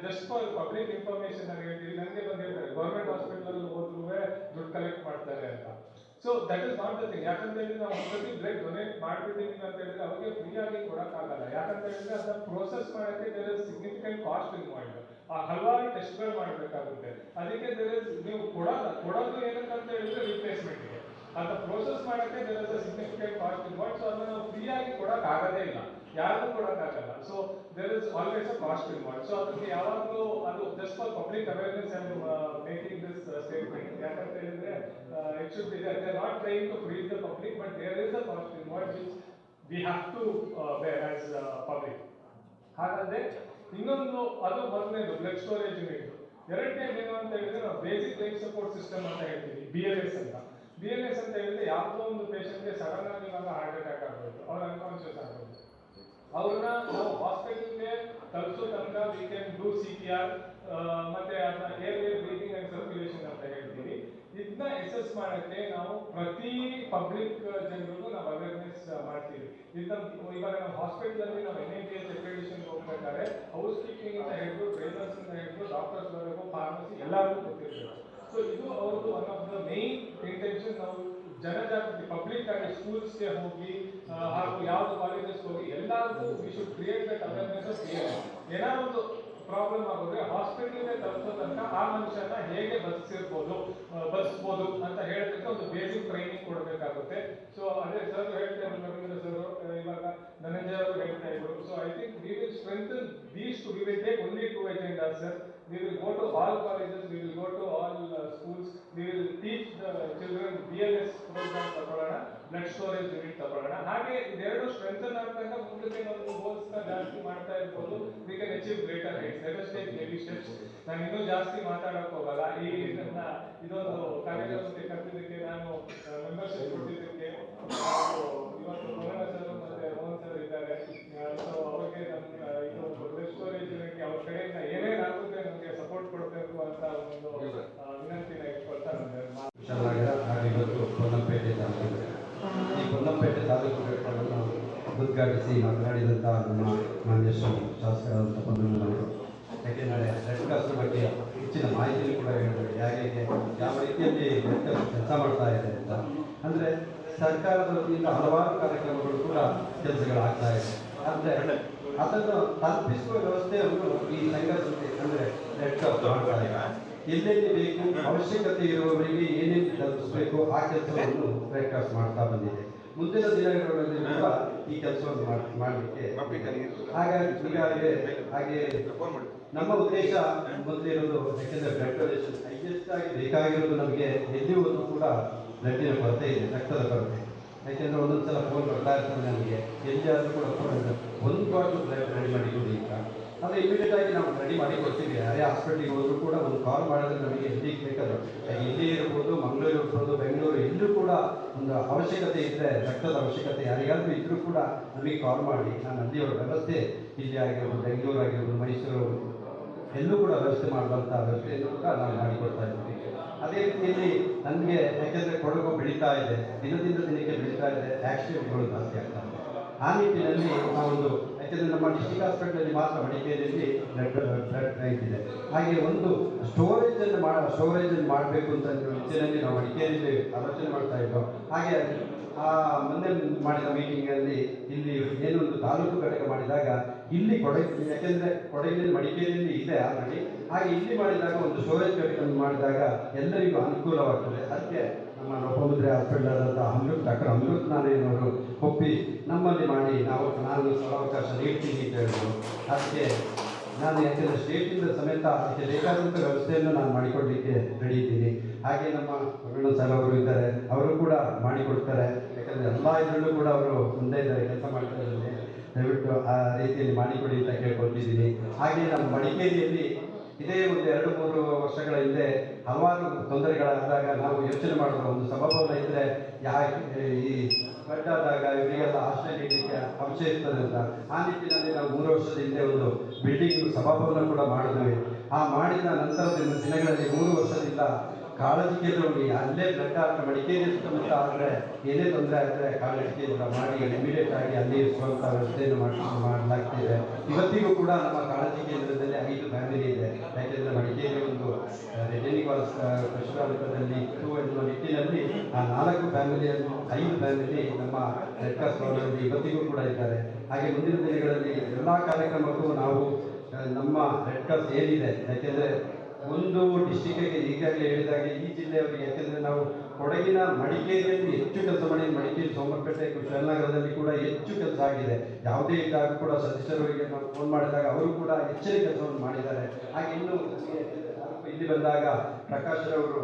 just for public information ನಾನು ಹೇಳ್ತೀವಿ, ನನಗೆ ಬಂದು ಹೇಳ್ತಾರೆ ಗೌರ್ಮೆಂಟ್ ಹಾಸ್ಪಿಟಲ್ ಅಲ್ಲಿ ಹೋದ್ರೂ ದುಡ್ಡು ಕಲೆಕ್ಟ್ ಮಾಡ್ತಾರೆ ಅಂತ. So that is not the thing. ಯಾಕಂತ ಹೇಳಿದ್ರೆ ನಾವು ಒಂದ್ಸತಿ ಬ್ಲಡ್ ಡೊನೇಟ್ ಮಾಡ್ಬಿಟ್ಟಿದೀವಿ ಅಂತ ಹೇಳಿದ್ರೆ ಅವ್ರಿಗೆ ಫ್ರೀ ಆಗಿ ಕೊಡಕ್ಕಾಗಲ್ಲ. ಯಾಕಂತ ಹೇಳಿದ್ರೆ ಅದನ್ನ ಪ್ರೋಸೆಸ್ ಮಾಡಕ್ಕೆ there is significant cost involved. ಹಲವಾರು ಟೆಸ್ಟ್ಗಳು ಮಾಡಬೇಕಾಗುತ್ತೆ. ಅದಕ್ಕೆ ದೇರ್ ಇಸ್, ನೀವು ಕೊಡೋದು ಏನಂತ ಹೇಳಿದ್ರೆ ರಿಪ್ಲೇಸ್ಮೆಂಟ್ಗೆ, ಅದನ್ನ ಪ್ರೋಸೆಸ್ ಮಾಡಕ್ಕೆ there is a significant cost involved. So ಅದನ್ನ ನಾವು ಫ್ರೀ ಆಗಿ ಕೊಡಕ್ ಆಗೋದೇ ಇಲ್ಲ, ಯಾರಿಗೂ ಕೊಡಕ್ಕಾಗಲ್ಲ. So there is always a cost involved. So ಅದಕ್ಕೆ ಯಾವಾಗಲೂ ಅದು just for public awareness I am making this statement. ಯಾಕಂತ ಹೇಳಿದ್ರೆ it should be there. They are not trying to freeze the public, but there is a cost involved which we have to bear as public. ಹಾಗಾದ್ರೆ ಇನ್ನೊಂದು ಅದು ಮೊದಲನೇದು blood storage unit. ಎರಡನೇದು ಏನು ಅಂತ ಹೇಳಿದ್ರೆ ನಾವು ಬೇಸಿಕ್ ಲೈಫ್ ಸಪೋರ್ಟ್ ಸಿಸ್ಟಮ್ ಅಂತ ಹೇಳ್ತೀವಿ, BLS ಅಂತ. BLS ಅಂತ ಹೇಳಿದ್ರೆ ಯಾವುದೋ ಒಂದು ಪೇಷಂಟ್ಗೆ ಸಡನ್ ಆಗಿ ಇವಾಗ ಹಾರ್ಟ್ ಅಟ್ಯಾಕ್ ಆಗ್ಬೋದು, ಅವ್ರು ಅನ್ಕಾನ್ಶಿಯಸ್ ಆಗ್ಬೋದು, ಅವ್ರನ್ನ ನಾವು ಹಾಸ್ಪಿಟಲ್ಗೆ ತಲುಪಿಸೋ ತನಕ ವಿ ಕ್ಯಾನ್ ಡೂ CPR ಮತ್ತೆ ಅದನ್ನ ಏರ್ ಬ್ರೀದಿಂಗ್ ಅಂಡ್ ಸರ್ಕ್ಯುಲೇಷನ್ ಅಂತ ಹೇಳ್ತೀವಿ. ಇದನ್ನ ಎಸೆಸ್ ಮಾಡಕ್ಕೆ ನಾವು ಪ್ರತಿ ಪಬ್ಲಿಕ್ ಜನರಿಗೂ ನಾವು ಅವೇರ್ನೆಸ್ ಮಾಡ್ತೀವಿ. ಇವಾಗ ನಮ್ಮ ಹಾಸ್ಪಿಟಲ್ ಅಲ್ಲಿ ನಾವು NABH ಅಕ್ರೆಡಿಟೇಷನ್ ಹೋಗ್ಬೇಕಾದ್ರೆ ಹೌಸ್ ಕೀಪಿಂಗ್ ಅಂತ ಹೇಳಿದ್ರು, ಟ್ರೈನರ್ಸ್ ಅಂತ ಹೇಳಿದ್ರು, ಡಾಕ್ಟರ್ಸ್ ವರೆಗೂ, ಫಾರ್ಮಸಿ ಎಲ್ಲರಿಗೂ ಗೊತ್ತಿರ್ಬೇಕು. ಸೊ ಇದು ಅವ್ರದ್ದು one of the main intention. ನಾವು ಜನಜಾಗೃತಿ ಪಬ್ಲಿಕ್ ಆಗಿ ಸ್ಕೂಲ್ಸ್ಗೆ ಹೋಗಿ ಹಾಗೂ ಯಾವ್ದು ಕಾಲೇಜಸ್ ಹೋಗಿ ಎಲ್ಲರಿಗೂ we should create that awareness. ಏನಾದ್ರು ಒಂದು ಪ್ರಾಬ್ಲಮ್ ಆಗೋದ್ರೆ ಹಾಸ್ಪಿಟಲ್ಗೆ ತಲುಪೋ ತನಕ ಆ ಮನುಷ್ಯನ ಹೇಗೆ ಬದುಕಿಸ್ಬೋದು ಅಂತ ಹೇಳೋದಕ್ಕೆ ಒಂದು ಬೇಸಿಕ್ ಟ್ರೈನಿಂಗ್ ಕೊಡಬೇಕಾಗುತ್ತೆ. ಸೊ ಅದೇ ಸರ್ ಹೇಳ್ತಾ ಇದ್ರು, ರವೀಂದ್ರ ಸರ್, ಇವಾಗ ಧನಂಜಯ ಅವರು ಹೇಳ್ತಾ ಇದ್ರು. So I think we will strengthen these two, we will take only 2 agendas, sir. We will go to all colleges, we will go to all schools, we will teach the children BLS program ತಗೊಳ್ಳೋಣ, blood storage unit ತಗೊಳ್ಳೋಣ. ಹಾಗೆ ಇದೆರಡು strengthen ಆದಾಗ ಮುಂದಕ್ಕೆ ನಾವು goals ನ ಜಾಸ್ತಿ ಮಾಡ್ತಾ ಇರ್ಬೋದು. We can achieve greater heights. Let us take baby steps. ನಾನು ಇನ್ನೂ ಜಾಸ್ತಿ ಮಾತಾಡಕ್ ಹೋಗಲ್ಲ. ಇದೊಂದು ಕಾರ್ಯಕ್ರಮಕ್ಕೆ ಕರೆದಿದ್ದಕ್ಕೆ, ನಾನು ಮೆಂಬರ್ಶಿಪ್ ಕೊಟ್ಟಿದ್ದಕ್ಕೆ, ಇವತ್ತು ಮೋಹನ ಸರ್ ಮತ್ತೆ ಮೋಹನ್ ಸರ್ ಇದ್ದಾರೆ. ಸೊ ಅವ್ರಿಗೆ ನಮ್ಮ ಇದು ಬ್ಲಡ್ ಸ್ಟೋರೇಜ್ ಯೂನಿಟ್ಗೆ ಅವ್ರ ಕಡೆಯಿಂದ ಏನೇನು ಆಗುತ್ತೆ ನಮಗೆ ಸಪೋರ್ಟ್ ಕೊಡಬೇಕು ಅಂತ ಒಂದು ವಿನಂತಿನ ಇಟ್ಕೊಳ್ತಾ ಇವತ್ತು ಪೊನ್ನಂಪೇಟೆ ತಾಲೂಕು, ಈ ಪೊನ್ನಂಪೇಟೆ ತಾಲೂಕು ಘಟಕವನ್ನು ಉದ್ಘಾಟಿಸಿ ಮಾತನಾಡಿದಂಥ ನಮ್ಮ ಮಾನ್ಯ ಶಾಸಕರಾದಂಥ ಪೊನ್ನಣ್ಣನವರು, ಯಾಕೆಂದರೆ ರೆಡ್ ಕ್ರಾಸ್ ಬಗ್ಗೆ ಹೆಚ್ಚಿನ ಮಾಹಿತಿ ಕೂಡ ಹೇಳಿದ್ದಾರೆ, ಹೇಗೆ ಯಾವ ರೀತಿಯಲ್ಲಿ ರೆಡ್ ಕ್ರಾಸ್ ಕೆಲಸ ಮಾಡ್ತಾ ಇದೆ ಅಂತ. ಅಂದರೆ ಸರ್ಕಾರದ ವತಿಯಿಂದ ಹಲವಾರು ಕಾರ್ಯಕ್ರಮಗಳು ಕೂಡ ಕೆಲಸಗಳಾಗ್ತಾ ಇದೆ. ಅಂದರೆ ಅದನ್ನು ತಲುಪಿಸುವ ವ್ಯವಸ್ಥೆಯನ್ನು ಈ ಸಂಘ ಸಂಸ್ಥೆ ಅಂದರೆ ರೆಡ್ ಕ್ರಾಸ್ ಮಾಡ್ತಾ ಇದೆ. ಎಲ್ಲೆಲ್ಲಿ ಬೇಕು ಅವಶ್ಯಕತೆ ಇರುವವರಿಗೆ ಏನೇನು ತಲುಪಿಸಬೇಕು ಆ ಕೆಲಸವನ್ನು ರೆಡ್ ಕ್ರಾಸ್ ಮಾಡ್ತಾ ಬಂದಿದೆ. ಮುಂದಿನ ದಿನಗಳಲ್ಲಿ ಕೂಡ ಈ ಕೆಲಸವನ್ನು ಮಾಡಲಿಕ್ಕೆ ಹಾಗೆ ನಮ್ಮ ಉದ್ದೇಶ ಮೊದಲಿರೋದು, ಯಾಕೆಂದರೆ ಬ್ಲಡ್ ಡೊನೇಷನ್ ಹೈಯೆಸ್ಟ್ ಆಗಿ ಬೇಕಾಗಿರೋದು ನಮಗೆ ಎಲ್ಲಿ ಒಂದು ಕೂಡ ಬ್ಲಡ್ಡಿನ ಕೊರತೆ ಇದೆ, ರಕ್ತದ ಕೊರತೆ. ಯಾಕೆಂದರೆ ಒಂದೊಂದು ಸಲ ಫೋನ್ ಬರ್ತಾ ಇರ್ತದೆ ನಮಗೆ, ಎಲ್ಲಿಯಾದರೂ ಕೂಡ ಒಂದು ಬಾಟಲ್ ಬ್ಲಡ್ ರೆಡಿ ಮಾಡಿ ಕೊಡಿ ಅಂತ. ಅದು ಇಮಿಡಿಯೇಟ್ ಆಗಿ ನಾವು ರೆಡಿ ಮಾಡಿ ಕೊಡ್ತೀವಿ. ಯಾರೇ ಹಾಸ್ಪಿಟ್ಲಿಗೆ ಹೋದರೂ ಕೂಡ ಒಂದು ಕಾಲ್ ಮಾಡಿದ್ರೆ ನಮಗೆ ಎಲ್ಲಿಗೆ ಬೇಕಾದ್ರು, ಎಲ್ಲಿ ಇರ್ಬೋದು, ಮಂಗಳೂರು ಇರ್ಬೋದು, ಬೆಂಗಳೂರು, ಎಲ್ಲೂ ಕೂಡ ಒಂದು ಅವಶ್ಯಕತೆ ಇದ್ದರೆ, ರಕ್ತದ ಅವಶ್ಯಕತೆ ಯಾರಿಗಾದ್ರೂ ಇದ್ದರೂ ಕೂಡ ನಮಗೆ ಕಾಲ್ ಮಾಡಿ ನಾನು ಅಲ್ಲಿಯವರ ವ್ಯವಸ್ಥೆ ಇಲ್ಲಿ ಆಗಿರ್ಬೋದು, ಬೆಂಗಳೂರು ಆಗಿರ್ಬೋದು, ಮೈಸೂರು, ಎಲ್ಲೂ ಕೂಡ ವ್ಯವಸ್ಥೆ ಮಾಡುವಂಥ ವ್ಯವಸ್ಥೆಯನ್ನು ಕೂಡ ನಾವು ಮಾಡಿಕೊಡ್ತಾ ಇದ್ದೀವಿ. ಅದೇ ರೀತಿಯಲ್ಲಿ ನನಗೆ ಯಾಕೆಂದರೆ ಕೊಡಗು ಬೆಳೀತಾ ಇದೆ, ದಿನದಿಂದ ದಿನಕ್ಕೆ ಬೆಳೀತಾ ಇದೆ, ಆಕ್ಸಿಡೆಂಟ್ಗಳು ಜಾಸ್ತಿ ಆಗ್ತಾ ಇದೆ. ಆ ನಿಟ್ಟಿನಲ್ಲಿ ನಾವೊಂದು, ಯಾಕೆಂದರೆ ನಮ್ಮ ಡಿಸ್ಟಿಕ್ ಹಾಸ್ಪಿಟಲಲ್ಲಿ ಮಾತ್ರ ಮಡಿಕೇರಿಯಲ್ಲಿ ಬ್ಲಡ್ ಬ್ಯಾಂಕ್ ಇದೆ. ಹಾಗೆ ಒಂದು ಸ್ಟೋರೇಜನ್ನು ಮಾಡಬೇಕು ಅಂತ ನಿಟ್ಟಿನಲ್ಲಿ ನಾವು ಮಡಿಕೇರಿಯಲ್ಲಿ ಆಲೋಚನೆ ಮಾಡ್ತಾ ಇದ್ದೋ. ಹಾಗೆ ಮೊನ್ನೆ ಮಾಡಿದ ಮೀಟಿಂಗಲ್ಲಿ ಇಲ್ಲಿ ಏನೊಂದು ತಾಲೂಕು ಘಟಕ ಮಾಡಿದಾಗ ಇಲ್ಲಿ ಯಾಕೆಂದರೆ ಕೊಡಗಿನಲ್ಲಿ ಮಡಿಕೇರಿಯಲ್ಲಿ ಇದೆ ಆಲ್ರೆಡಿ. ಹಾಗೆ ಇಲ್ಲಿ ಮಾಡಿದಾಗ ಒಂದು ಸ್ಟೋರೇಜ್ ಘಟಕ ಮಾಡಿದಾಗ ಎಲ್ಲರಿಗೂ ಅನುಕೂಲವಾಗ್ತದೆ. ಅದಕ್ಕೆ ನಮ್ಮ ಲೋಪಮುದ್ರೆ ಹಾಸ್ಪಿಟಲ್ ಆದಂಥ ಡಾಕ್ಟರ್ ಅಮೃತ್ ನಾರಾಯಣವರು ಒಪ್ಪಿ ನಮ್ಮಲ್ಲಿ ಮಾಡಿ ನಾನು ಸ್ಥಳಾವಕಾಶ ನೀಡ್ತೀನಿ ಅಂತ ಹೇಳಿದ್ರು. ಅದಕ್ಕೆ ನಾನು ಯಾಕೆಂದರೆ ಸ್ಟೇಟಿಂದ ಸಮೇತ ಅದಕ್ಕೆ ಬೇಕಾದಂಥ ವ್ಯವಸ್ಥೆಯನ್ನು ನಾನು ಮಾಡಿಕೊಡ್ಲಿಕ್ಕೆ ರೆಡಿ ಇದ್ದೀನಿ. ಹಾಗೆ ನಮ್ಮ ರಂಗಣ್ಣ ಸರ್ ಅವರು ಇದ್ದಾರೆ, ಅವರು ಕೂಡ ಮಾಡಿಕೊಡ್ತಾರೆ. ಯಾಕಂದರೆ ಎಲ್ಲ ಇದರಲ್ಲೂ ಕೂಡ ಅವರು ಮುಂದೆ ಇದ್ದಾರೆ, ಕೆಲಸ ಮಾಡ್ತಾ ಇದ್ದಾರೆ. ದಯವಿಟ್ಟು ಆ ರೀತಿಯಲ್ಲಿ ಮಾಡಿಕೊಡಿ ಅಂತ ಕೇಳ್ಕೊಳ್ತಿದ್ದೀನಿ. ಹಾಗೆ ನಮ್ಮ ಮಡಿಕೇರಿಯಲ್ಲಿ ಇದೇ ಒಂದು 2-3 ವರ್ಷಗಳ ಹಿಂದೆ ಹಲವಾರು ತೊಂದರೆಗಳಾದಾಗ ನಾವು ಯೋಚನೆ ಮಾಡೋದು, ಒಂದು ಸಭಾಭವನ ಇದ್ದರೆ ಈ ಕಟ್ಟಾದಾಗ ಇವರಿಗೆಲ್ಲ ಆಶ್ರಯ ನೀಡಲಿಕ್ಕೆ ಅಂಶ ಇರ್ತದೆ ಅಂತ. ಆ ನಿಟ್ಟಿನಲ್ಲಿ ನಾವು 3 ವರ್ಷದ ಹಿಂದೆ ಒಂದು ಬಿಲ್ಡಿಂಗ್ ಸಭಾಭವನ ಕೂಡ ಮಾಡಿದ್ವಿ. ಆ ಮಾಡಿದ ನಂತರದ ದಿನಗಳಲ್ಲಿ 3 ವರ್ಷದಿಂದ ಕಾಳಜಿ ಕೇಂದ್ರವಾಗಿ ಅಲ್ಲೇ ಬ್ಲಡ್ ಹಾಕಿ ಮಡಿಕೇರಿ ಸುತ್ತಮುತ್ತ ಆದರೆ ಏನೇ ತೊಂದರೆ ಆದರೆ ಕಾಳಜಿ ಕೇಂದ್ರ ಮಾಡಿ ಇಮಿಡಿಯೇಟ್ ಆಗಿ ಅಲ್ಲಿ ಇರಿಸುವಂಥ ವ್ಯವಸ್ಥೆಯನ್ನು ಮಾಡಲಾಗ್ತಿದೆ. ಇವತ್ತಿಗೂ ಕೂಡ ನಮ್ಮ ಕಾಳಜಿ ಕೇಂದ್ರದಲ್ಲಿ 5 ಫ್ಯಾಮಿಲಿ ಇದೆ. ಯಾಕೆಂದರೆ ಮಡಿಕೇರಿ ಒಂದು ರೆಜನಿವಾಸ್ ಪಶುಪಾಲಕದಲ್ಲಿ ಇತ್ತು ಎನ್ನುವ ನಿಟ್ಟಿನಲ್ಲಿ ಆ 4 ಫ್ಯಾಮಿಲಿಯಲ್ಲಿ 5 ಫ್ಯಾಮಿಲಿ ನಮ್ಮ ರೆಡ್ ಕ್ರಾಸ್ ಭವನದಲ್ಲಿ ಇವತ್ತಿಗೂ ಕೂಡ ಇದ್ದಾರೆ. ಹಾಗೆ ಮುಂದಿನ ದಿನಗಳಲ್ಲಿ ಎಲ್ಲ ಕಾರ್ಯಕ್ರಮಕ್ಕೂ ನಾವು ನಮ್ಮ ರೆಡ್ ಕ್ರಾಸ್ ಏನಿದೆ, ಯಾಕೆಂದರೆ ಒಂದು ಡಿಸ್ಟಿಕ್ಕಿಗೆ ಈಗಾಗಲೇ ಹೇಳಿದಾಗೆ ಈ ಜಿಲ್ಲೆಯವರಿಗೆ, ಯಾಕೆಂದರೆ ನಾವು ಕೊಡಗಿನ ಮಡಿಕೇರಿಯಲ್ಲಿ ಹೆಚ್ಚು ಕೆಲಸ ಮಾಡಿ, ಮಡಿಕೇರಿ, ಸೋಮಪೇಟೆ, ಕುಶಾಲನಗರದಲ್ಲಿ ಕೂಡ ಹೆಚ್ಚು ಕೆಲಸ ಆಗಿದೆ. ಯಾವುದೇ ಇದ್ದಾಗ ಕೂಡ ಸದಸ್ಯರಿಗೆ ನಾವು ಫೋನ್ ಮಾಡಿದಾಗ ಅವರು ಕೂಡ ಹೆಚ್ಚಿನ ಕೆಲಸವನ್ನು ಮಾಡಿದ್ದಾರೆ. ಹಾಗೆ ಇನ್ನು ಇಲ್ಲಿ ಬಂದಾಗ ಪ್ರಕಾಶ್ ರವರು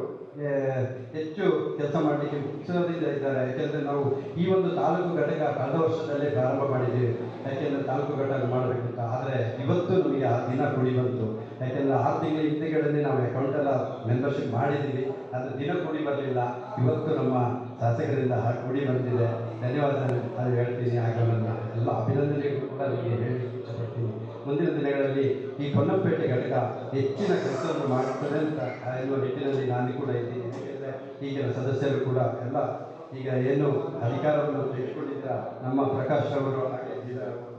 ಹೆಚ್ಚು ಕೆಲಸ ಮಾಡಲಿಕ್ಕೆ ಉತ್ಸಾಹದಿಂದ ಇದ್ದಾರೆ. ಯಾಕೆಂದರೆ ನಾವು ಈ ಒಂದು ತಾಲೂಕು ಘಟಕ ಕಳೆದ ವರ್ಷದಲ್ಲೇ ಪ್ರಾರಂಭ ಮಾಡಿದ್ದೀವಿ, ಯಾಕೆಂದರೆ ತಾಲೂಕು ಘಟಕ ಮಾಡಬೇಕಂತ. ಆದರೆ ಇವತ್ತು ನಮಗೆ ಆ ದಿನ ಕೂಡಿ ಬಂತು. ಯಾಕೆಂದರೆ 6 ತಿಂಗಳ ಹಿಂದೆಗಳಲ್ಲಿ ನಾವು ಅಕೌಂಟೆಲ್ಲ ಮೆಂಬರ್ಶಿಪ್ ಮಾಡಿದ್ದೀವಿ, ಅದು ದಿನ ಕೂಡಿ ಬರಲಿಲ್ಲ. ಇವತ್ತು ನಮ್ಮ ಶಾಸಕರಿಂದ ಕೂಡಿ ಬಂದಿದೆ. ಧನ್ಯವಾದ ಅದು ಹೇಳ್ತೀನಿ. ಹಾಗೆ ನನ್ನ ಎಲ್ಲ ಅಭಿನಂದನೆಗಳು ಕೂಡ ನಿಮಗೆ ಹೇಳಲಿಕ್ಕೆ ಇಷ್ಟಪಡ್ತೀನಿ. ಮುಂದಿನ ದಿನಗಳಲ್ಲಿ ಈ ಪೊನ್ನಂಪೇಟೆ ಘಟಕ ಹೆಚ್ಚಿನ ಕೆಲಸವನ್ನು ಮಾಡುತ್ತದೆ ಅಂತ ಎನ್ನುವ ನಿಟ್ಟಿನಲ್ಲಿ ನಾನು ಕೂಡ ಇದ್ದೀನಿ. ಯಾಕೆಂದರೆ ಈಗಿನ ಸದಸ್ಯರು ಕೂಡ ಎಲ್ಲ ಈಗ ಏನು ಅಧಿಕಾರವನ್ನು ತೆಗೆದುಕೊಂಡಿದ್ದ ನಮ್ಮ ಪ್ರಕಾಶ್ ಅವರು, ಹಾಗೆ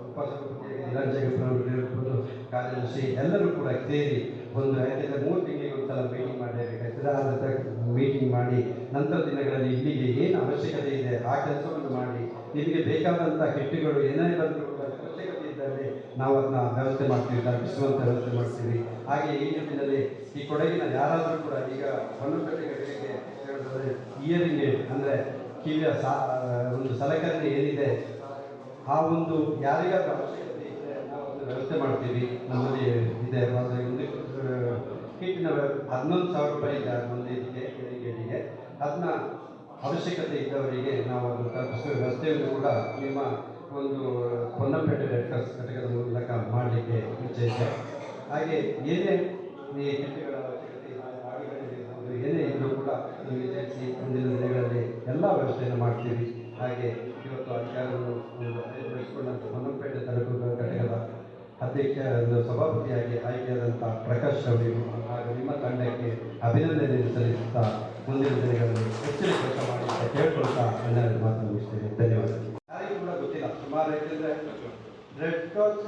ಉಪಸಭಾಪತಿಯಾಗಿ ನಿರಂಜನವರು ಇರ್ಬೋದು, ಕಾರ್ಯದರ್ಶಿ ಎಲ್ಲರೂ ಕೂಡ ಸೇರಿ ಒಂದು, ಯಾಕೆಂದರೆ 3 ತಿಂಗಳಿಗೆ ಒಂದ್ಸಲ ಮೀಟಿಂಗ್ ಮಾಡಲೇಬೇಕಾಗ್ತದೆ. ಆ ನಂತರ ಮೀಟಿಂಗ್ ಮಾಡಿ ನಂತರ ದಿನಗಳಲ್ಲಿ ಇಲ್ಲಿಗೆ ಏನು ಅವಶ್ಯಕತೆ ಇದೆ ಆ ಕೆಲಸವನ್ನು ಮಾಡಿ, ನಿಮಗೆ ಬೇಕಾದಂಥ ಕಿಟ್ಗಳು ಏನೇ ಬಂದರೂ ಅವಶ್ಯಕತೆ ಇದ್ದಲ್ಲಿ ನಾವು ಅದನ್ನ ವ್ಯವಸ್ಥೆ ಮಾಡ್ತೀವಿ, ತಲುಪಿಸುವಂಥ ವ್ಯವಸ್ಥೆ ಮಾಡ್ತೀವಿ. ಹಾಗೆ ಈ ನಿಟ್ಟಿನಲ್ಲಿ ಈ ಕೊಡಗಿನ ಯಾರಾದರೂ ಕೂಡ ಈಗ ಪೊನ್ನಂಪೇಟೆ ಘಟಕಕ್ಕೆ ಹೇಳಿದ್ರೆ ಇಯರಿಂಗ್ ಏಡ್ ಅಂದರೆ ಕಿವಿಯ ಒಂದು ಸಲಕರಣೆ ಏನಿದೆ, ಆ ಒಂದು ಯಾರಿಗಾದ್ರೂ ಅವಶ್ಯಕತೆ ಇದ್ದರೆ ನಾವು ಒಂದು ವ್ಯವಸ್ಥೆ ಮಾಡ್ತೀವಿ. ನಮ್ಮಲ್ಲಿ ಇದೆ ಒಂದು ಕಿಟ್ನ 11,000 ರೂಪಾಯಿ ಇದೆ ಒಂದು ಇದಕ್ಕೆ ಇಯರಿಂಗ್. ಅದನ್ನ ಅವಶ್ಯಕತೆ ಇದ್ದವರಿಗೆ ನಾವು ಅದನ್ನು ತಲುಪಿಸುವ ವ್ಯವಸ್ಥೆಯನ್ನು ಕೂಡ ನಿಮ್ಮ ಒಂದು ಪೊನ್ನಂಪೇಟೆ ರೆಡ್ ಕ್ರಾಸ್ ಘಟಕದ ಮೂಲಕ ಮಾಡಲಿಕ್ಕೆ ಇಚ್ಛೆ ಇದೆ. ಹಾಗೆ ಏನೇ ಈ ಕಿಟ್ಗಳ ಅವಶ್ಯಕತೆ ಏನೇ ಇದ್ದರೂ ಕೂಡ ನೀವು ವಿಚಾರಿಸಿ ಮುಂದಿನ ದಿನಗಳಲ್ಲಿ ಎಲ್ಲ ವ್ಯವಸ್ಥೆಯನ್ನು ಮಾಡ್ತೀವಿ. ಹಾಗೆ ಇವತ್ತು ಅಧಿಕಾರವನ್ನು ವಹಿಸಿಕೊಂಡಂಥ ಪೊನ್ನಂಪೇಟೆ ತಾಲೂಕು ಘಟಕದ ಅಧ್ಯಕ್ಷ ಸಭಾಪತಿಯಾಗಿ ಆಯ್ಕೆಯಾದಂಥ ಪ್ರಕಾಶ್ ಅವರಿಗೂ ಹಾಗೂ ನಿಮ್ಮ ತಂಡಕ್ಕೆ ಅಭಿನಂದನೆಯನ್ನು ಸಲ್ಲಿಸುತ್ತಾ ಮುಂದಿನ ದಿನಗಳಲ್ಲಿ ಹೆಚ್ಚಿನ ಕೆಲಸ ಮಾಡಿ ಅಂತ ಕೇಳ್ಕೊಳ್ತಾ ನನ್ನ ಮಾತನ್ನು ಮುಗಿಸ್ತೇನೆ. ಧನ್ಯವಾದ. ಯಾರಿಗೂ ಕೂಡ ಗೊತ್ತಿಲ್ಲ ಸುಮಾರು, ಯಾಕೆಂದರೆ ರೆಡ್ ಕ್ರಾಸ್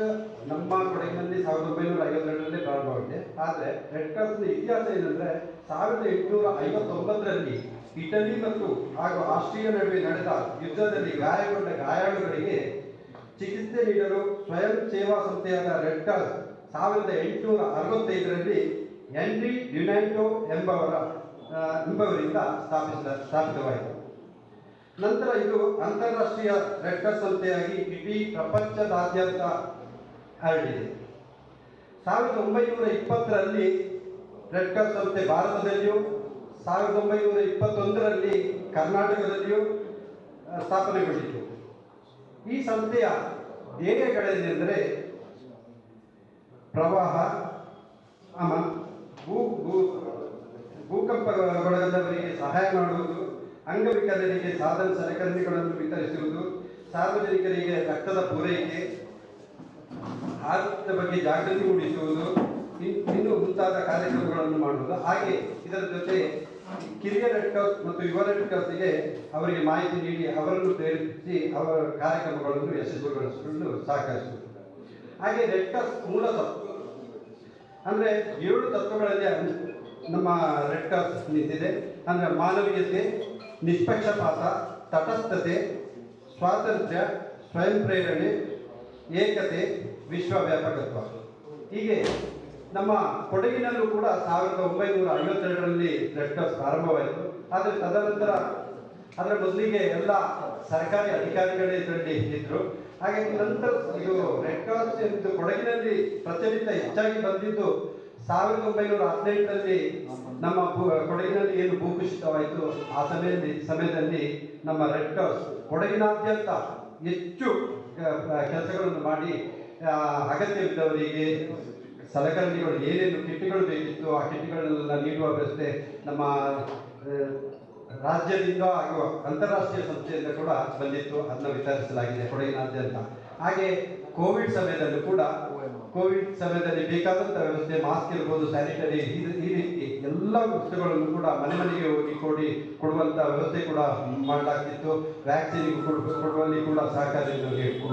ನಮ್ಮ ಕೊಡಗಿನಲ್ಲಿ 1952ರಲ್ಲಿ ಪ್ರಾರಂಭವಾಗಿದೆ. ಆದರೆ ರೆಡ್ ಕ್ರಾಸ್ನ ಇತಿಹಾಸ ಏನಂದರೆ 1859ರಲ್ಲಿ ಇಟಲಿ ಮತ್ತು ಹಾಗೂ ಆಸ್ಟ್ರಿಯಾ ನಡುವೆ ನಡೆದ ಯುದ್ಧದಲ್ಲಿ ಗಾಯಗೊಂಡ ಗಾಯಾಳುಗಳಿಗೆ ಚಿಕಿತ್ಸೆ ನೀಡಲು ಸ್ವಯಂ ಸೇವಾ ಸಂಸ್ಥೆಯಾದ ರೆಡ್ ಕ್ರಾಸ್ 1865ರಲ್ಲಿ ಹೆನ್ರಿ ಡ್ಯುನಾಂಟೋ ಎಂಬವರಿಂದ ಸ್ಥಾಪಿತವಾಯಿತು. ನಂತರ ಇದು ಅಂತಾರಾಷ್ಟ್ರೀಯ ರೆಡ್ ಕ್ರಾಸ್ ಸಂಸ್ಥೆಯಾಗಿ ಇಡೀ ಪ್ರಪಂಚದಾದ್ಯಂತ ಹರಡಿದೆ. 1920ರಲ್ಲಿ ರೆಡ್ ಕ್ರಾಸ್ ಸಂಸ್ಥೆ ಭಾರತದಲ್ಲಿಯೂ 1921ರಲ್ಲಿ ಕರ್ನಾಟಕದಲ್ಲಿಯೂ ಸ್ಥಾಪನೆಗೊಂಡಿತು. ಈ ಸಂಸ್ಥೆಯ ಧ್ಯೇಯಗಳೇನೆಂದರೆ ಪ್ರವಾಹ, ಭೂಕಂಪಗೊಳಗಾದವರಿಗೆ ಸಹಾಯ ಮಾಡುವುದು, ಅಂಗವಿಕಲರಿಗೆ ಸಾಧನ ಸಲಕರಣೆಗಳನ್ನು ವಿತರಿಸುವುದು, ಸಾರ್ವಜನಿಕರಿಗೆ ರಕ್ತದ ಪೂರೈಕೆ, ಆರೋಗ್ಯದ ಬಗ್ಗೆ ಜಾಗೃತಿ ಮೂಡಿಸುವುದು, ಇನ್ನೂ ಮುಂತಾದ ಕಾರ್ಯಕ್ರಮಗಳನ್ನು ಮಾಡುವುದು. ಹಾಗೆ ಇದರ ಜೊತೆ ಕಿರಿಯ ರೆಡ್ ಕ್ರಾಸ್ ಮತ್ತು ಯುವ ರೆಡ್ ಕ್ರಾಸ್ಗೆ ಅವರಿಗೆ ಮಾಹಿತಿ ನೀಡಿ ಅವರನ್ನು ಪ್ರೇರೇಪಿಸಿ ಅವರ ಕಾರ್ಯಕ್ರಮಗಳನ್ನು ಯಶಸ್ವಿಗೊಳಿಸಲು ಸಹಕರಿಸುವುದು. ಹಾಗೆ ರೆಡ್ ಕ್ರಾಸ್ ಮೂಲ ತತ್ವ ಅಂದರೆ 7 ತತ್ವಗಳಲ್ಲಿ ನಮ್ಮ ರೆಡ್ ಕ್ರಾಸ್ ನಿಂತಿದೆ. ಅಂದರೆ ಮಾನವೀಯತೆ, ನಿಷ್ಪಕ್ಷಪಾತ, ತಟಸ್ಥತೆ, ಸ್ವಾತಂತ್ರ್ಯ, ಸ್ವಯಂ ಪ್ರೇರಣೆ, ಏಕತೆ, ವಿಶ್ವವ್ಯಾಪಕತ್ವ. ಹೀಗೆ ನಮ್ಮ ಕೊಡಗಿನಲ್ಲೂ ಕೂಡ 1952ರಲ್ಲಿ ರೆಡ್ ಕ್ರಾಸ್ ಪ್ರಾರಂಭವಾಯಿತು. ಆದರೆ ತದನಂತರ ಅದರ ಮೊದಲಿಗೆ ಎಲ್ಲ ಸರ್ಕಾರಿ ಅಧಿಕಾರಿಗಳೇ ಇದರಲ್ಲಿ ಇದ್ದರು. ಹಾಗಾಗಿ ನಂತರ ಇದು ರೆಡ್ ಕ್ರಾಸ್ ಎಂದು ಕೊಡಗಿನಲ್ಲಿ ಪ್ರಚಲಿತ ಹೆಚ್ಚಾಗಿ ಬಂದಿದ್ದು 1918ರಲ್ಲಿ ನಮ್ಮ ಕೊಡಗಿನಲ್ಲಿ ಏನು ಭೂಕುಸಿತವಾಯಿತು ಆ ಸಮಯದಲ್ಲಿ ನಮ್ಮ ರೆಡ್ ಕ್ರಾಸ್ ಕೊಡಗಿನಾದ್ಯಂತ ಹೆಚ್ಚು ಕೆಲಸಗಳನ್ನು ಮಾಡಿ ಅಗತ್ಯವಿದ್ದವರಿಗೆ ಸಲಕರಣೆಗಳು ಏನೇನು ಕಿಟ್ಗಳು ಬೇಕಿತ್ತು ಆ ಕಿಟ್ಗಳನ್ನೆಲ್ಲ ನೀಡುವ ವ್ಯವಸ್ಥೆ ನಮ್ಮ ರಾಜ್ಯದಿಂದ ಹಾಗೂ ಅಂತಾರಾಷ್ಟ್ರೀಯ ಸಂಸ್ಥೆಯಿಂದ ಕೂಡ ಬಂದಿತ್ತು. ಅದನ್ನು ವಿತರಿಸಲಾಗಿದೆ ಕೊಡಗಿನಾದ್ಯಂತ. ಹಾಗೆ ಕೋವಿಡ್ ಸಮಯದಲ್ಲಿ ಬೇಕಾದಂಥ ವ್ಯವಸ್ಥೆ, ಮಾಸ್ಕ್ ಇರ್ಬೋದು, ಸ್ಯಾನಿಟರಿ, ಈ ರೀತಿ ಎಲ್ಲ ವಸ್ತುಗಳನ್ನು ಕೂಡ ಮನೆಗೆ ಹೋಗಿ ಕೊಡುವಂಥ ವ್ಯವಸ್ಥೆ ಕೂಡ ಮಾಡಲಾಗ್ತಿತ್ತು. ವ್ಯಾಕ್ಸಿನ್ ಕೊಡುವಲ್ಲಿ ಕೂಡ ಸಹಕಾರ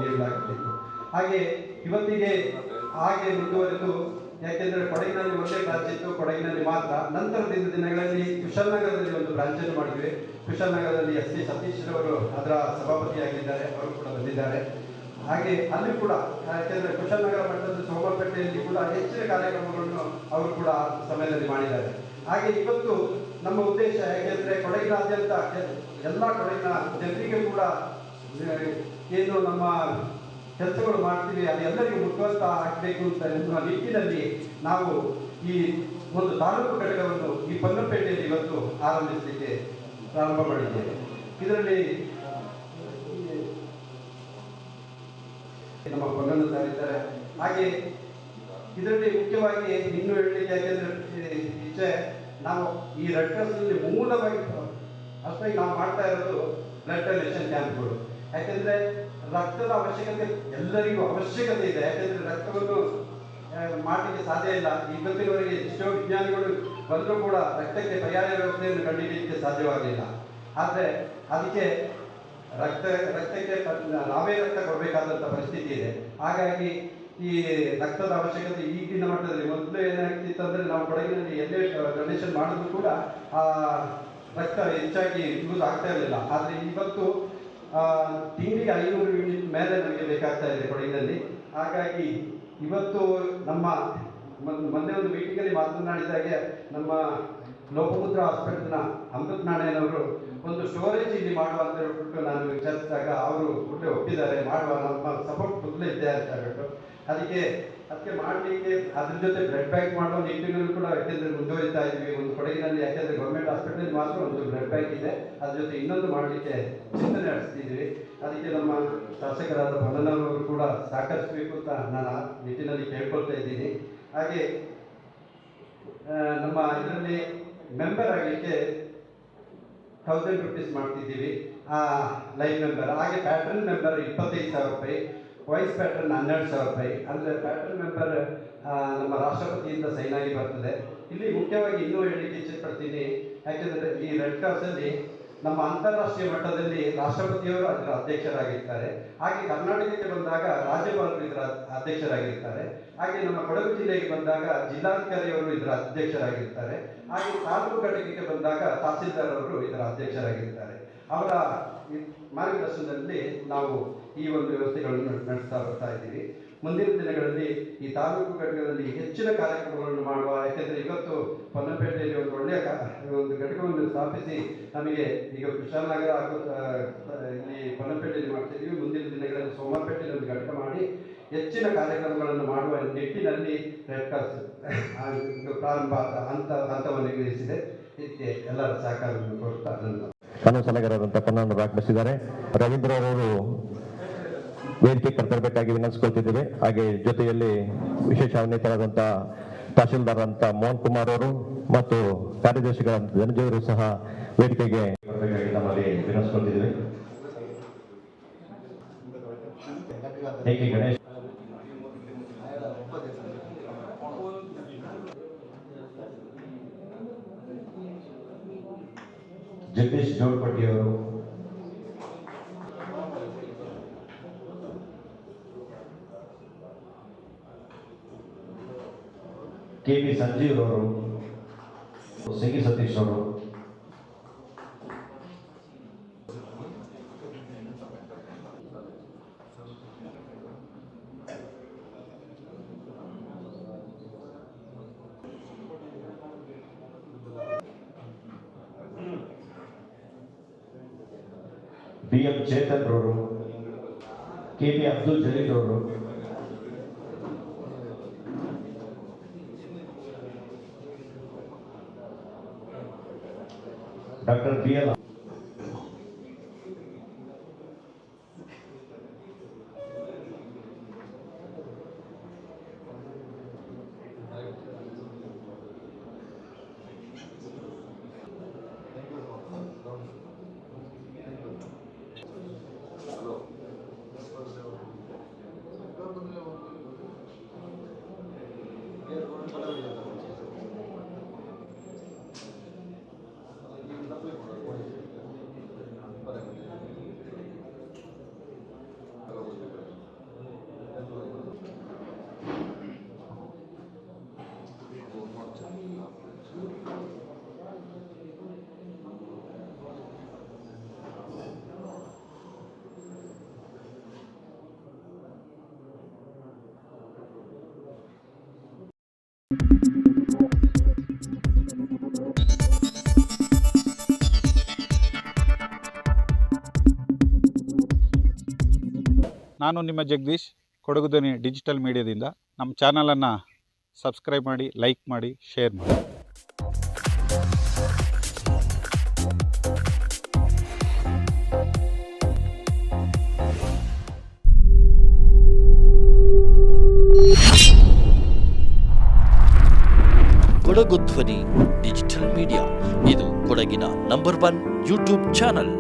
ನೀಡಲಾಗ್ತಿತ್ತು. ಹಾಗೆ ಇವತ್ತಿಗೆ ಹಾಗೆ ಮುಂದುವರೆದು, ಯಾಕೆಂದರೆ ಕೊಡಗಿನಲ್ಲಿ ಒಂದೇ ಬ್ರಾಂಚ್ ಇತ್ತು, ಕೊಡಗಿನಲ್ಲಿ ಮಾತ್ರ. ನಂತರದ ದಿನಗಳಲ್ಲಿ ಕುಶಾಲನಗರದಲ್ಲಿ ಒಂದು ಬ್ರಾಂಚನ್ನು ಮಾಡಿದ್ವಿ. ಕುಶಾಲನಗರದಲ್ಲಿ ಎಸ್ ಸಿ ಸತೀಶ್ ಅವರು ಅದರ ಸಭಾಪತಿಯಾಗಿದ್ದಾರೆ, ಅವರು ಕೂಡ ಬಂದಿದ್ದಾರೆ. ಹಾಗೆ ಅಲ್ಲಿ ಕೂಡ ಯಾಕೆಂದರೆ ಕುಶಾಲನಗರ ಮಟ್ಟದ ಸೋಮಪೇಟೆಯಲ್ಲಿ ಕೂಡ ಹೆಚ್ಚಿನ ಕಾರ್ಯಕ್ರಮಗಳನ್ನು ಅವರು ಕೂಡ ಆ ಸಮಯದಲ್ಲಿ ಮಾಡಿದ್ದಾರೆ. ಹಾಗೆ ಇವತ್ತು ನಮ್ಮ ಉದ್ದೇಶ, ಯಾಕೆಂದರೆ ಕೊಡಗಿನಾದ್ಯಂತ ಎಲ್ಲ ಕೊಡಗಿನ ಜನರಿಗೆ ಕೂಡ ಏನು ನಮ್ಮ ಕೆಲಸಗಳು ಮಾಡ್ತೀವಿ ಅದು ಎಲ್ಲರಿಗೂ ಮುಖ್ಯವಂತ ಆಗಬೇಕು ಅಂತ ಎನ್ನುವ ನಿಟ್ಟಿನಲ್ಲಿ ನಾವು ಈ ಒಂದು ತಾಲೂಕು ಘಟಕವನ್ನು ಈ ಪೊನ್ನಂಪೇಟೆಯಲ್ಲಿ ಇವತ್ತು ಆರಂಭಿಸಲಿಕ್ಕೆ ಪ್ರಾರಂಭ ಮಾಡಿದ್ದೇವೆ. ಇದರಲ್ಲಿ ನಮ್ಮ ಪೊನ್ನಣ್ಣ ಸರ್ ಇದ್ದಾರೆ. ಹಾಗೆ ಇದರಲ್ಲಿ ಮುಖ್ಯವಾಗಿ ಇನ್ನೂ ಹೇಳಲಿಕ್ಕೆ, ಯಾಕೆಂದರೆ ಈಚೆ ನಾವು ಈ ರೆಡ್ ಕ್ರಾಸ್ನಲ್ಲಿ ಮೂಲವಾಗಿ ಅಷ್ಟಾಗಿ ನಾವು ಮಾಡ್ತಾ ಇರೋದು ಬ್ಲಡ್ ಡೊನೇಷನ್ ಕ್ಯಾಂಪ್ಗಳು. ಯಾಕೆಂದರೆ ರಕ್ತದ ಅವಶ್ಯಕತೆ ಎಲ್ಲರಿಗೂ ಅವಶ್ಯಕತೆ ಇದೆ. ಯಾಕೆಂದರೆ ರಕ್ತವನ್ನು ಮಾಡಲಿಕ್ಕೆ ಸಾಧ್ಯ ಇಲ್ಲ. ಇವತ್ತಿನವರೆಗೆ ಎಷ್ಟೋ ವಿಜ್ಞಾನಿಗಳು ಬಂದರೂ ಕೂಡ ರಕ್ತಕ್ಕೆ ಪರ್ಯಾಯ ವ್ಯವಸ್ಥೆಯನ್ನು ಕಂಡುಹಿಡಿಯಲಿಕ್ಕೆ ಸಾಧ್ಯವಾಗಲಿಲ್ಲ. ಆದರೆ ಅದಕ್ಕೆ ರಕ್ತಕ್ಕೆ ನಾವೇ ರಕ್ತ ಕೊಡಬೇಕಾದಂಥ ಪರಿಸ್ಥಿತಿ ಇದೆ. ಹಾಗಾಗಿ ಈ ರಕ್ತದ ಅವಶ್ಯಕತೆ ಈಗಿನ ಮಟ್ಟದಲ್ಲಿ, ಮೊದಲು ಏನಾಗ್ತಿತ್ತು ಅಂದರೆ ನಾವು ಕೊಡಗಿನಲ್ಲಿ ಎಲ್ಲೇ ಡೊನೇಷನ್ ಮಾಡಿದ್ರು ಕೂಡ ಆ ರಕ್ತ ಹೆಚ್ಚಾಗಿ ಯೂಸ್ ಆಗ್ತಾ ಇರಲಿಲ್ಲ. ಆದರೆ ಇವತ್ತು ತಿಂಗಳಿಗೆ 500 ಯೂನಿಟ್ ಮೇಲೆ ನಮಗೆ ಬೇಕಾಗ್ತಾ ಇದೆ ಕೊಡಗಿನಲ್ಲಿ. ಹಾಗಾಗಿ ಇವತ್ತು ನಮ್ಮ ಮೊನ್ನೆ ಒಂದು ಮೀಟಿಂಗಲ್ಲಿ ಮಾತನಾಡಿದಾಗೆ ನಮ್ಮ ಲೋಕಮುದ್ರಾ ಹಾಸ್ಪಿಟಲ್ನ ಅಮೃತ್ ನಾರಾಯಣವರು ಒಂದು ಸ್ಟೋರೇಜ್ ಇಲ್ಲಿ ಮಾಡುವ ಅಂತ ಹೇಳ್ಬಿಟ್ಟು ನಾನು ವಿಚಾರಿಸಿದಾಗ ಅವರು ಒಪ್ಪಿದ್ದಾರೆ, ಮಾಡುವ, ನಮ್ಮ ಸಪೋರ್ಟ್ ಫುಲ್ ಇದೆ ಅಂತ ಹೇಳ್ಬಿಟ್ಟು. ಅದಕ್ಕೆ ಮಾಡಲಿಕ್ಕೆ ಅದ್ರ ಜೊತೆ ಬ್ಲಡ್ ಬ್ಯಾಂಕ್ ಮಾಡುವ ನಿಟ್ಟಿನಲ್ಲಿ ಕೂಡ ಯಾಕೆಂದರೆ ಮುಂದುವರಿತಾ ಇದ್ವಿ. ಒಂದು ಕೊಡಗಿನಲ್ಲಿ ಯಾಕೆಂದರೆ ಗೌರ್ಮೆಂಟ್ ಹಾಸ್ಪಿಟಲ್ ಮಾತ್ರ ಒಂದು ಬ್ಲಡ್ ಬ್ಯಾಂಕ್ ಇದೆ, ಅದ್ರ ಜೊತೆ ಇನ್ನೊಂದು ಮಾಡಲಿಕ್ಕೆ ಚಿಂತನೆ ನಡೆಸ್ತಿದ್ವಿ. ಅದಕ್ಕೆ ನಮ್ಮ ಶಾಸಕರಾದ ಪೊನ್ನಣ್ಣನವರು ಕೂಡ ಸಹಕರಿಸಬೇಕು ಅಂತ ನಾನು ಆ ನಿಟ್ಟಿನಲ್ಲಿ ಕೇಳ್ಕೊಳ್ತಾ ಇದ್ದೀನಿ. ಹಾಗೆ ನಮ್ಮ ಇದರಲ್ಲಿ ಮೆಂಬರ್ ಆಗಲಿಕ್ಕೆ 1000 ರೂಪೀಸ್ ಮಾಡ್ತಿದ್ದೀವಿ ಲೈವ್ ಮೆಂಬರ್. ಹಾಗೆ ಪ್ಯಾಟ್ರನ್ ಮೆಂಬರ್ 25,000 ರೂಪಾಯಿ, ವೈಸ್ ಪ್ಯಾಟ್ರನ್ 12,000 ರೂಪಾಯಿ. ಅಂದರೆ ಪ್ಯಾಟ್ರನ್ ಮೆಂಬರ್ ನಮ್ಮ ರಾಷ್ಟ್ರಪತಿಯಿಂದ ಸೈನ್ ಆಗಿ ಬರ್ತದೆ. ಇಲ್ಲಿ ಮುಖ್ಯವಾಗಿ ಇನ್ನೂ ಹೇಳಲಿಕ್ಕೆ ಇಚ್ಛೆಪಡ್ತೀನಿ, ಯಾಕೆಂದರೆ ಈ ರೆಡ್ ಕ್ರಾಸಲ್ಲಿ ನಮ್ಮ ಅಂತಾರಾಷ್ಟ್ರೀಯ ಮಟ್ಟದಲ್ಲಿ ರಾಷ್ಟ್ರಪತಿಯವರು ಅದರ ಅಧ್ಯಕ್ಷರಾಗಿರ್ತಾರೆ. ಹಾಗೆ ಕರ್ನಾಟಕಕ್ಕೆ ಬಂದಾಗ ರಾಜ್ಯಪಾಲರು ಇದರ ಅಧ್ಯಕ್ಷರಾಗಿರ್ತಾರೆ. ಹಾಗೆ ನಮ್ಮ ಕೊಡಗು ಜಿಲ್ಲೆಗೆ ಬಂದಾಗ ಜಿಲ್ಲಾಧಿಕಾರಿಯವರು ಇದರ ಅಧ್ಯಕ್ಷರಾಗಿರ್ತಾರೆ. ಹಾಗೆ ತಾಲೂಕು ಘಟಕಕ್ಕೆ ಬಂದಾಗ ತಹಸೀಲ್ದಾರ್ ಅವರು ಇದರ ಅಧ್ಯಕ್ಷರಾಗಿರ್ತಾರೆ. ಅವರ ಮಾರ್ಗದರ್ಶನದಲ್ಲಿ ನಾವು ಈ ಒಂದು ವ್ಯವಸ್ಥೆಗಳನ್ನು ನಡೆಸ್ತಾ ಬರ್ತಾ ಇದ್ದೀವಿ. ಮುಂದಿನ ದಿನಗಳಲ್ಲಿ ಈ ತಾಲೂಕು ಘಟಕದಲ್ಲಿ ಹೆಚ್ಚಿನ ಕಾರ್ಯಕ್ರಮಗಳನ್ನು ಮಾಡುವ, ಯಾಕೆಂದರೆ ಇವತ್ತು ಪೊನ್ನಂಪೇಟೆಯಲ್ಲಿ ಒಂದು ಒಳ್ಳೆಯ ಒಂದು ಘಟಕವನ್ನು ಸ್ಥಾಪಿಸಿ ನಮಗೆ ಈಗ ಕುಶಾಲನಗರ ಹಾಗೂ ಇಲ್ಲಿ ಪೊನ್ನಂಪೇಟೆಯಲ್ಲಿ ಮಾಡ್ತಿದ್ದೀವಿ. ಮುಂದಿನ ದಿನಗಳಲ್ಲಿ ಸೋಮವಾರಪೇಟೆಯಲ್ಲಿ ಒಂದು ಘಟಕ ಮಾಡಿ ಹೆಚ್ಚಿನ ಕಾರ್ಯಕ್ರಮಗಳನ್ನು ಮಾಡುವ ನಿಟ್ಟಿನಲ್ಲಿ ರೆಡ್ ಕ್ರಾಸ್ ಪ್ರಾರಂಭ ಹಂತವನ್ನು ಎದುರಿಸಿದೆ. ಇದಕ್ಕೆ ಎಲ್ಲರ ಸಹಕಾರವನ್ನು ಕೋರುತ್ತಾ ನನ್ನ ಕಾನೂನು ಸಲಹೆಗಾರರಾದಂಥ ಪೊನ್ನಣ್ಣವರು ಆಗಮಿಸಿದ್ದಾರೆ. ರವೀಂದ್ರ ಅವರು ವೇದಿಕೆ ಕರ್ತರಬೇಕಾಗಿ ವಿನಂತಿಸಿಕೊಳ್ತಿದ್ದೇವೆ. ಹಾಗೆ ಜೊತೆಯಲ್ಲಿ ವಿಶೇಷ ಅನ್ವೇತರಾದಂಥ ತಹಶೀಲ್ದಾರ್ ಅಂತ ಮೋಹನ್ ಕುಮಾರ್ ಅವರು ಮತ್ತು ಕಾರ್ಯದರ್ಶಿಗಳಂತ ಧನಂಜಯವರು ಸಹ ವೇದಿಕೆಗೆ ಬರಬೇಕಾಗಿ ನಮ್ಮಲ್ಲಿ ವಿನಂತಿಸಿಕೊಳ್ತಿದ್ದೇವೆ. ಹೇಗೆ ಗಣೇಶ್ ಜಗದೀಶ್ ಜೋಡ್ಪಟ್ಟಿ ಅವರು, ಕೆ.ವಿ. ಸಂಜೀವ್ ಅವರು, ಸಿಂಗಿ ಸತೀಶ್ ಅವರು, ಬಿ.ಎಂ. ಚೇತನ್ ಅವರು, ಕೆ.ಬಿ. ಅಬ್ದುಲ್ ಜಲೀಲ್ ಅವರು, ಡಾಕ್ಟರ್ ಬಿ.ಎಲ್. ನಾನು ನಿಮ್ಮ ಜಗದೀಶ್, ಕೊಡಗು ಧ್ವನಿ ಡಿಜಿಟಲ್ ಮೀಡಿಯಾದಿಂದ. ನಮ್ಮ ಚಾನಲನ್ನು ಸಬ್ಸ್ಕ್ರೈಬ್ ಮಾಡಿ, ಲೈಕ್ ಮಾಡಿ, ಶೇರ್ ಮಾಡಿ. ಕೊಡಗು ಧ್ವನಿ ಡಿಜಿಟಲ್ ಮೀಡಿಯಾ ಇದು ಕೊಡಗಿನ ನಂಬರ್ 1 ಯೂಟ್ಯೂಬ್ ಚಾನಲ್.